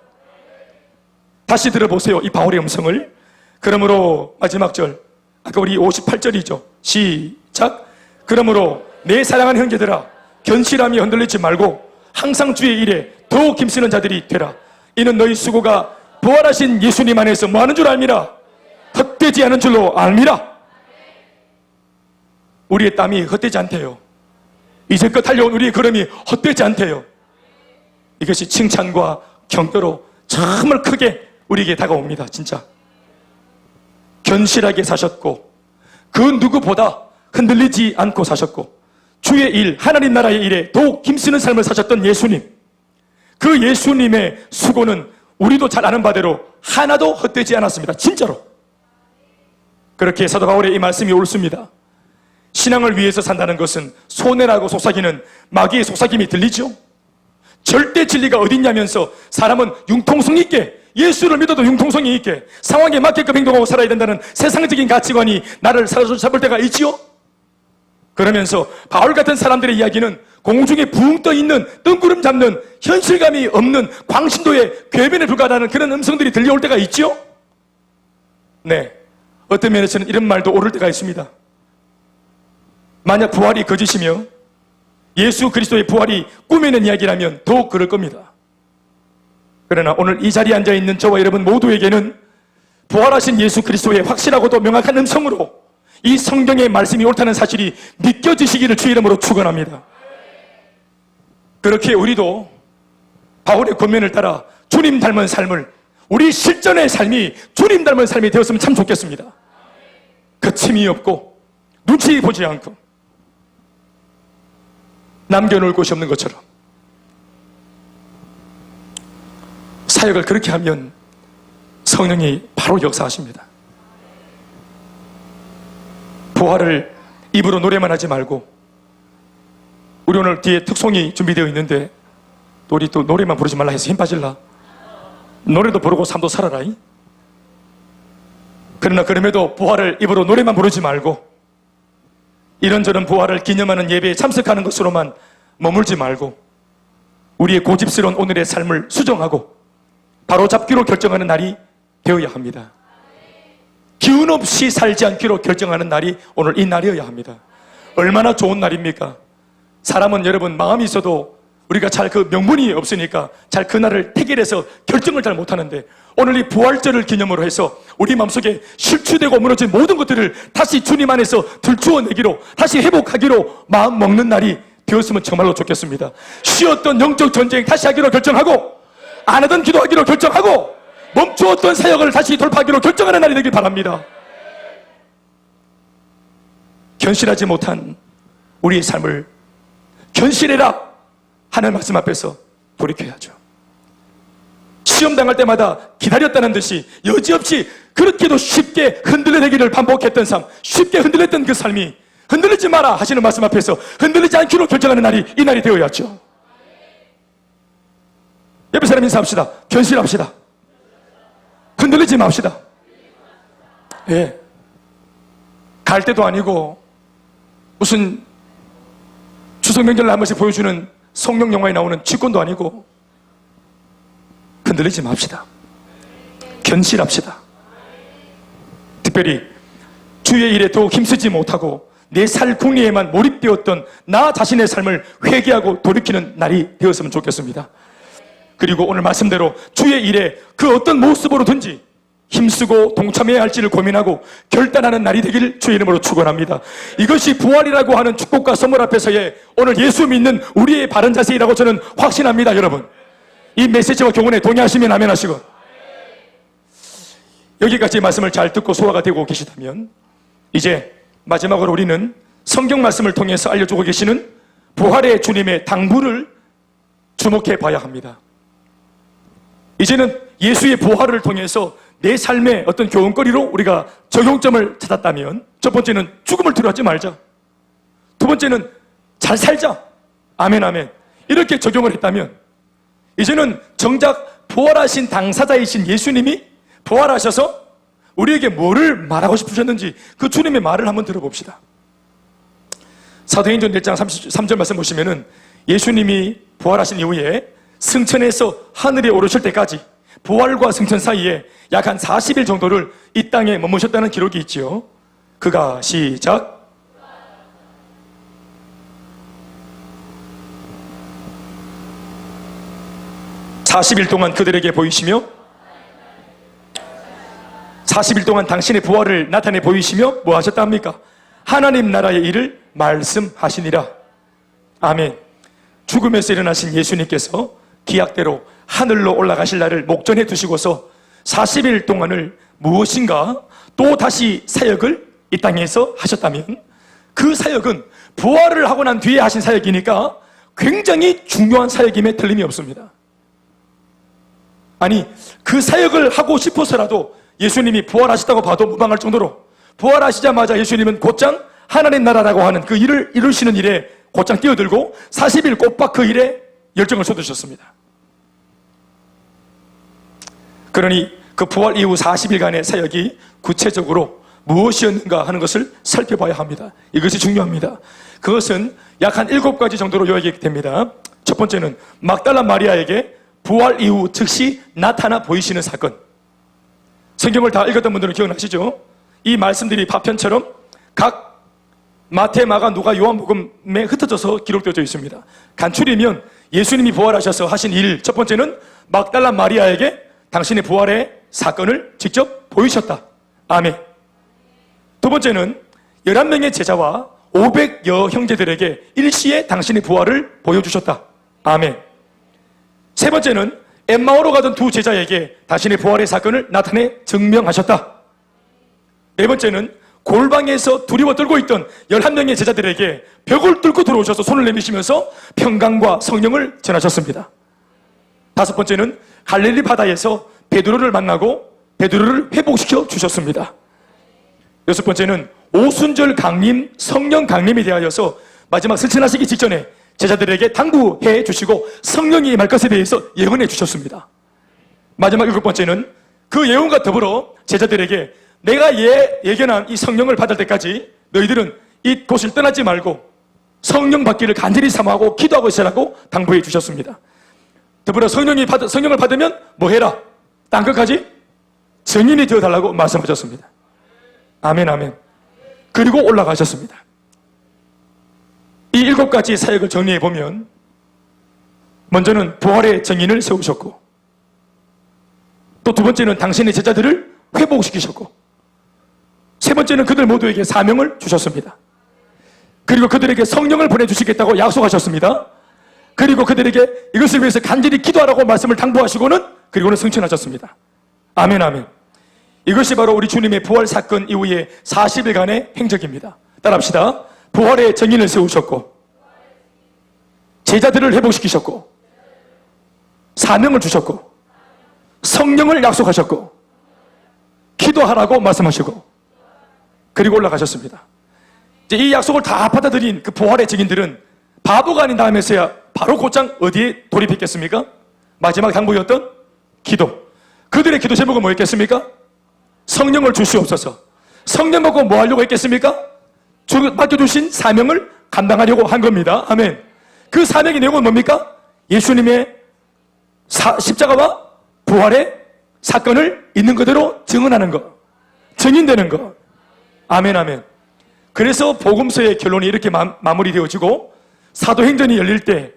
다시 들어보세요, 이 바울의 음성을. 그러므로 마지막 절, 아까 우리 58절이죠. 시작. 그러므로 내 사랑하는 형제들아, 견실함이 흔들리지 말고 항상 주의 일에 더욱 힘쓰는 자들이 되라. 이는 너희 수고가 부활하신 예수님 안에서 뭐하는 줄 알미라. 헛되지 않은 줄로 알미라. 우리의 땀이 헛되지 않대요. 이제껏 달려온 우리의 걸음이 헛되지 않대요. 이것이 칭찬과 격려로 정말 크게 우리에게 다가옵니다. 진짜 견실하게 사셨고 그 누구보다 흔들리지 않고 사셨고 주의 일, 하나님 나라의 일에 더욱 힘쓰는 삶을 사셨던 예수님, 그 예수님의 수고는 우리도 잘 아는 바대로 하나도 헛되지 않았습니다. 진짜로. 그렇게 사도 바울의 이 말씀이 옳습니다. 신앙을 위해서 산다는 것은 손해라고 속삭이는 마귀의 속삭임이 들리죠. 절대 진리가 어딨냐면서 사람은 융통성 있게, 예수를 믿어도 융통성이 있게 상황에 맞게끔 행동하고 살아야 된다는 세상적인 가치관이 나를 사로잡을 때가 있지요. 그러면서 바울 같은 사람들의 이야기는 공중에 붕 떠있는 뜬구름 잡는 현실감이 없는 광신도의 궤변에 불과하다는 그런 음성들이 들려올 때가 있죠. 네, 어떤 면에서는 이런 말도 옳을 때가 있습니다. 만약 부활이 거짓이며 예수 그리스도의 부활이 꾸미는 이야기라면 더욱 그럴 겁니다. 그러나 오늘 이 자리에 앉아있는 저와 여러분 모두에게는 부활하신 예수 그리스도의 확실하고도 명확한 음성으로 이 성경의 말씀이 옳다는 사실이 믿겨지시기를 주의 이름으로 축원합니다. 그렇게 우리도 바울의 권면을 따라 주님 닮은 삶을, 우리 실전의 삶이 주님 닮은 삶이 되었으면 참 좋겠습니다. 거침이 없고 눈치 보지 않고 남겨놓을 곳이 없는 것처럼 사역을 그렇게 하면 성령이 바로 역사하십니다. 부활을 입으로 노래만 하지 말고, 우리 오늘 뒤에 특송이 준비되어 있는데 또 우리 또 노래만 부르지 말라 해서 힘 빠질라. 노래도 부르고 삶도 살아라. 그러나 그럼에도 부활을 입으로 노래만 부르지 말고 이런저런 부활을 기념하는 예배에 참석하는 것으로만 머물지 말고 우리의 고집스러운 오늘의 삶을 수정하고 바로 잡기로 결정하는 날이 되어야 합니다. 기운 없이 살지 않기로 결정하는 날이 오늘 이 날이어야 합니다. 얼마나 좋은 날입니까? 사람은 여러분 마음이 있어도 우리가 잘 그 명분이 없으니까 잘 그날을 택일해서 결정을 잘 못하는데, 오늘 이 부활절을 기념으로 해서 우리 마음속에 실추되고 무너진 모든 것들을 다시 주님 안에서 들추어내기로, 다시 회복하기로 마음 먹는 날이 되었으면 정말로 좋겠습니다. 쉬었던 영적 전쟁 다시 하기로 결정하고, 안 하던 기도하기로 결정하고, 멈추었던 사역을 다시 돌파하기로 결정하는 날이 되길 바랍니다. 견실하지 못한 우리의 삶을 견실해라 하는 말씀 앞에서 돌이켜야죠. 시험 당할 때마다 기다렸다는 듯이 여지없이 그렇게도 쉽게 흔들려내기를 반복했던 삶, 쉽게 흔들렸던 그 삶이 흔들리지 마라 하시는 말씀 앞에서 흔들리지 않기로 결정하는 날이 이 날이 되어야죠. 옆에 사람 인사합시다. 견실합시다. 흔들리지 맙시다. 예. 갈 때도 아니고 무슨 추석 명절날 한 번씩 보여주는 성령 영화에 나오는 취권도 아니고 흔들리지 맙시다. 견실합시다. 특별히 주의 일에 더욱 힘쓰지 못하고 내 살 궁리에만 몰입되었던 나 자신의 삶을 회개하고 돌이키는 날이 되었으면 좋겠습니다. 그리고 오늘 말씀대로 주의 일에 그 어떤 모습으로든지 힘쓰고 동참해야 할지를 고민하고 결단하는 날이 되길 주의 이름으로 축원합니다. 이것이 부활이라고 하는 축복과 선물 앞에서의 오늘 예수 믿는 우리의 바른 자세이라고 저는 확신합니다. 여러분, 이 메시지와 교훈에 동의하시면 아멘 하시고, 여기까지 말씀을 잘 듣고 소화가 되고 계시다면 이제 마지막으로 우리는 성경 말씀을 통해서 알려주고 계시는 부활의 주님의 당부를 주목해 봐야 합니다. 이제는 예수의 부활을 통해서 내 삶의 어떤 교훈거리로 우리가 적용점을 찾았다면, 첫 번째는 죽음을 두려워하지 말자, 두 번째는 잘 살자, 아멘 아멘, 이렇게 적용을 했다면, 이제는 정작 부활하신 당사자이신 예수님이 부활하셔서 우리에게 뭐를 말하고 싶으셨는지 그 주님의 말을 한번 들어봅시다. 사도행전 1장 33절 말씀 보시면은 예수님이 부활하신 이후에 승천해서 하늘에 오르실 때까지 부활과 승천 사이에 약 한 40일 정도를 이 땅에 머무셨다는 기록이 있지요. 그가 시작. (40일) 동안 그들에게 보이시며 40일 동안 당신의 부활을 나타내 보이시며 뭐 하셨다 합니까? 하나님 나라의 일을 말씀하시니라. 아멘. 죽음에서 일어나신 예수님께서 기약대로 하늘로 올라가실 날을 목전에 두시고서 40일 동안을 무엇인가 또 다시 사역을 이 땅에서 하셨다면, 그 사역은 부활을 하고 난 뒤에 하신 사역이니까 굉장히 중요한 사역임에 틀림이 없습니다. 아니, 그 사역을 하고 싶어서라도 예수님이 부활하셨다고 봐도 무방할 정도로, 부활하시자마자 예수님은 곧장 하나님 나라라고 하는 그 일을 이루시는 일에 곧장 뛰어들고 40일 꼬박 그 일에 열정을 쏟으셨습니다. 그러니 그 부활 이후 40일간의 사역이 구체적으로 무엇이었는가 하는 것을 살펴봐야 합니다. 이것이 중요합니다. 그것은 약 한 7가지 정도로 요약이 됩니다. 첫 번째는 막달라 마리아에게 부활 이후 즉시 나타나 보이시는 사건. 성경을 다 읽었던 분들은 기억나시죠? 이 말씀들이 파편처럼 각 마태, 마가, 누가, 요한복음에 흩어져서 기록되어져 있습니다. 간추리면 예수님이 부활하셔서 하신 일, 첫 번째는 막달라 마리아에게 당신의 부활의 사건을 직접 보이셨다. 아멘. 두 번째는 11명의 제자와 500여 형제들에게 일시에 당신의 부활을 보여주셨다. 아멘. 세 번째는 엠마오로 가던 두 제자에게 당신의 부활의 사건을 나타내 증명하셨다. 네 번째는 골방에서 두려워 떨고 있던 11명의 제자들에게 벽을 뚫고 들어오셔서 손을 내미시면서 평강과 성령을 전하셨습니다. 다섯 번째는 갈릴리 바다에서 베드로를 만나고 베드로를 회복시켜 주셨습니다. 여섯 번째는 오순절 강림, 성령 강림에 대하여서 마지막 승천하시기 직전에 제자들에게 당부해 주시고 성령이 임할 것에 대해서 예언해 주셨습니다. 마지막 7번째는 그 예언과 더불어 제자들에게 내가 예견한 이 성령을 받을 때까지 너희들은 이 곳을 떠나지 말고 성령 받기를 간절히 사모하고 기도하고 있으라고 당부해 주셨습니다. 더불어 성령을 받으면 뭐 해라? 딴 것까지 증인이 되어달라고 말씀하셨습니다. 아멘 아멘. 그리고 올라가셨습니다. 이 7가지 사역을 정리해 보면, 먼저는 부활의 증인을 세우셨고, 또 두 번째는 당신의 제자들을 회복시키셨고, 세 번째는 그들 모두에게 사명을 주셨습니다. 그리고 그들에게 성령을 보내주시겠다고 약속하셨습니다. 그리고 그들에게 이것을 위해서 간절히 기도하라고 말씀을 당부하시고는 그리고는 승천하셨습니다. 아멘 아멘. 이것이 바로 우리 주님의 부활 사건 이후의 40일간의 행적입니다. 따라합시다. 부활의 증인을 세우셨고, 제자들을 회복시키셨고, 사명을 주셨고, 성령을 약속하셨고, 기도하라고 말씀하시고, 그리고 올라가셨습니다. 이제 이 약속을 다 받아들인 그 부활의 증인들은 바보가 아닌 다음에서야 바로 곧장 어디에 돌입했겠습니까? 마지막 당부였던 기도. 그들의 기도 제목은 뭐였겠습니까? 성령을 주시옵소서. 성령 받고 뭐 하려고 했겠습니까? 맡겨주신 사명을 감당하려고 한 겁니다. 아멘. 그 사명의 내용은 뭡니까? 예수님의 십자가와 부활의 사건을 있는 그대로 증언하는 것, 증인되는 것. 아멘 아멘. 그래서 복음서의 결론이 이렇게 마무리되어지고, 사도행전이 열릴 때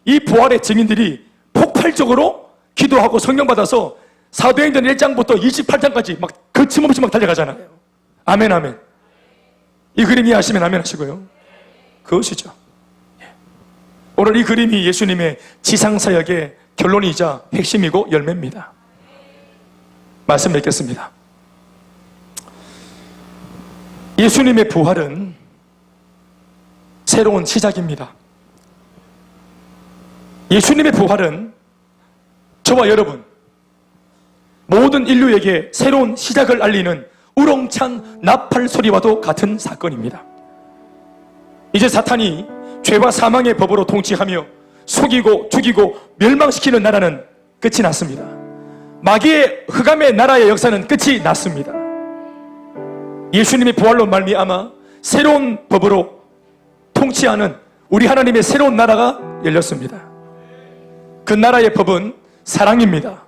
이 부활의 증인들이 폭발적으로 기도하고 성령 받아서 사도행전 1장부터 28장까지 막 거침없이 막 달려가잖아요. 아멘, 아멘. 이 그림 이해하시면 아멘 하시고요. 그것이죠. 오늘 이 그림이 예수님의 지상사역의 결론이자 핵심이고 열매입니다. 말씀 맺겠습니다. 예수님의 부활은 새로운 시작입니다. 예수님의 부활은 저와 여러분 모든 인류에게 새로운 시작을 알리는 우렁찬 나팔 소리와도 같은 사건입니다. 이제 사탄이 죄와 사망의 법으로 통치하며 속이고 죽이고 멸망시키는 나라는 끝이 났습니다. 마귀의 흑암의 나라의 역사는 끝이 났습니다. 예수님의 부활로 말미암아 새로운 법으로 통치하는 우리 하나님의 새로운 나라가 열렸습니다. 그 나라의 법은 사랑입니다.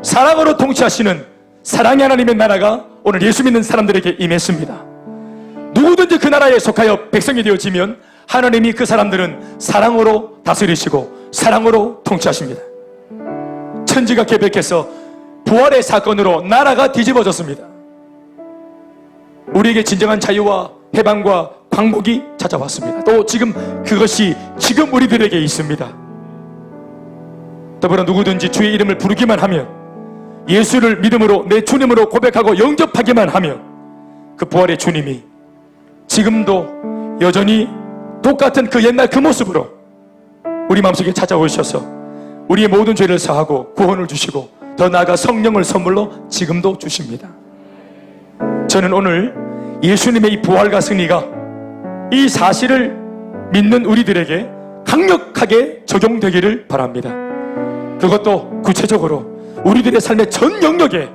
사랑으로 통치하시는 사랑의 하나님의 나라가 오늘 예수 믿는 사람들에게 임했습니다. 누구든지 그 나라에 속하여 백성이 되어지면 하나님이 그 사람들은 사랑으로 다스리시고 사랑으로 통치하십니다. 천지가 개벽해서 부활의 사건으로 나라가 뒤집어졌습니다. 우리에게 진정한 자유와 해방과 광복이 찾아왔습니다. 또 지금 그것이 지금 우리들에게 있습니다. 더불어 누구든지 주의 이름을 부르기만 하면, 예수를 믿음으로 내 주님으로 고백하고 영접하기만 하면 그 부활의 주님이 지금도 여전히 똑같은 그 옛날 그 모습으로 우리 마음속에 찾아오셔서 우리의 모든 죄를 사하고 구원을 주시고 더 나아가 성령을 선물로 지금도 주십니다. 저는 오늘 예수님의 이 부활과 승리가 이 사실을 믿는 우리들에게 강력하게 적용되기를 바랍니다. 그것도 구체적으로 우리들의 삶의 전 영역에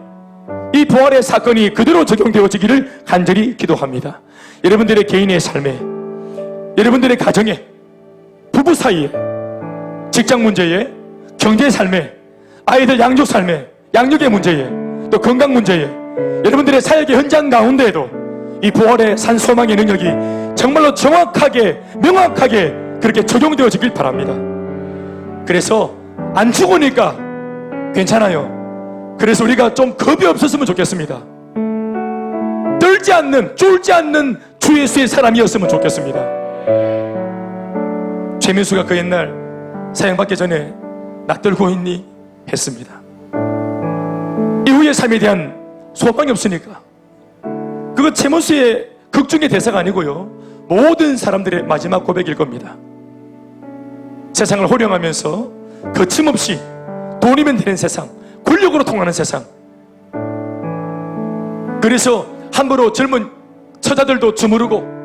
이 부활의 사건이 그대로 적용되어지기를 간절히 기도합니다. 여러분들의 개인의 삶에, 여러분들의 가정에, 부부 사이에, 직장 문제에, 경제 삶에, 아이들 양육 삶에, 양육의 문제에, 또 건강 문제에, 여러분들의 사역의 현장 가운데에도 이 부활의 산소망의 능력이 정말로 정확하게 명확하게 그렇게 적용되어지길 바랍니다. 그래서 안 죽으니까 괜찮아요. 그래서 우리가 좀 겁이 없었으면 좋겠습니다. 떨지 않는, 쫄지 않는 주 예수의 사람이었으면 좋겠습니다. 최민수가 그 옛날 사형받기 전에 나 떨고 있니? 했습니다. 이후의 삶에 대한 소망이 없으니까. 그거 최민수의 극중의 대사가 아니고요, 모든 사람들의 마지막 고백일 겁니다. 세상을 호령하면서 거침없이 돈이면 되는 세상, 권력으로 통하는 세상. 그래서 함부로 젊은 처자들도 주무르고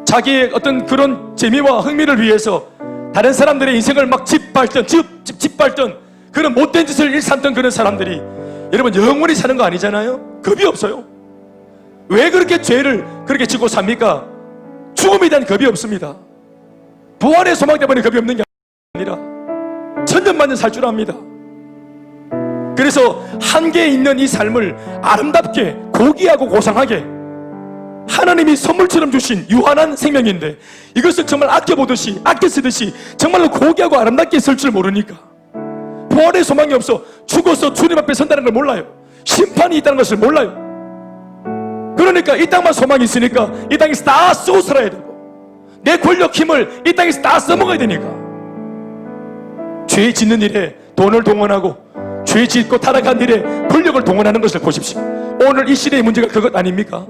자기의 어떤 그런 재미와 흥미를 위해서 다른 사람들의 인생을 막 짓밟던 그런 못된 짓을 일삼던 그런 사람들이 여러분 영원히 사는 거 아니잖아요. 겁이 없어요. 왜 그렇게 죄를 그렇게 지고 삽니까? 죽음에 대한 겁이 없습니다. 부활의 소망 때문에 겁이 없는 게 아니라 천년만년 살 줄 압니다. 그래서 한계에 있는 이 삶을 아름답게 고귀하고 고상하게 하나님이 선물처럼 주신 유한한 생명인데 이것을 정말 아껴보듯이 아껴 쓰듯이 정말로 고귀하고 아름답게 쓸 줄 모르니까 부활의 소망이 없어 죽어서 주님 앞에 선다는 걸 몰라요. 심판이 있다는 것을 몰라요. 그러니까 이 땅만 소망이 있으니까 이 땅에서 다 쓰고 살아야 되고 내 권력 힘을 이 땅에서 다 써먹어야 되니까 죄 짓는 일에 돈을 동원하고 죄 짓고 타락한 일에 권력을 동원하는 것을 보십시오. 오늘 이 시대의 문제가 그것 아닙니까?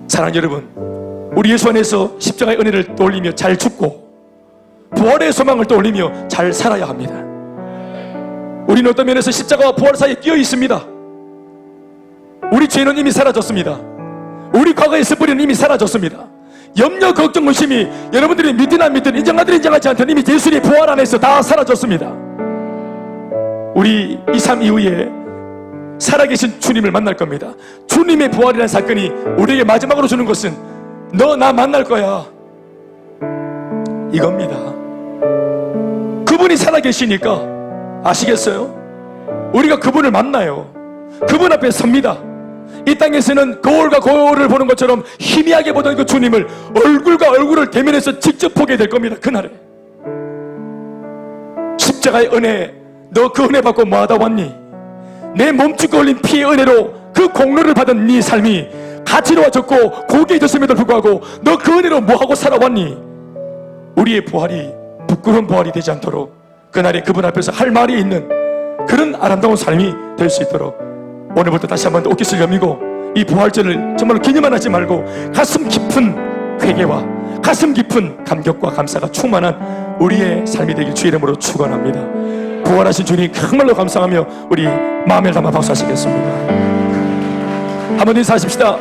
사랑하는 여러분, 우리 예수 안에서 십자가의 은혜를 떠올리며 잘 죽고 부활의 소망을 떠올리며 잘 살아야 합니다. 우리는 어떤 면에서 십자가와 부활 사이에 끼어 있습니다. 우리 죄는 이미 사라졌습니다. 우리 과거의 습부리는 이미 사라졌습니다. 염려, 걱정, 의심이 여러분들이 믿든 안 믿든 인정하든 인정하지 않든 이미 예수님의 부활 안에서 다 사라졌습니다. 우리 이 삶 이후에 살아계신 주님을 만날 겁니다. 주님의 부활이라는 사건이 우리에게 마지막으로 주는 것은 너 나 만날 거야 이겁니다. 그분이 살아계시니까 아시겠어요? 우리가 그분을 만나요. 그분 앞에 섭니다. 이 땅에서는 거울과 거울을 보는 것처럼 희미하게 보던 그 주님을 얼굴과 얼굴을 대면해서 직접 보게 될 겁니다. 그날에 십자가의 은혜, 너 그 은혜 받고 뭐하다 왔니? 내 몸짓고 흘린 피의 은혜로 그 공로를 받은 네 삶이 가치로워졌고 고귀해졌음에도 불구하고 너 그 은혜로 뭐하고 살아왔니? 우리의 부활이 부끄러운 부활이 되지 않도록 그날에 그분 앞에서 할 말이 있는 그런 아름다운 삶이 될 수 있도록 오늘부터 다시 한번 옷깃을 여미고 이 부활절을 정말 기념만 하지 말고 가슴 깊은 회개와 가슴 깊은 감격과 감사가 충만한 우리의 삶이 되길 주의 이름으로 축원합니다. 부활하신 주님 정말로 감사하며 우리 마음을 담아 박수하시겠습니다. 한번 인사하십시다.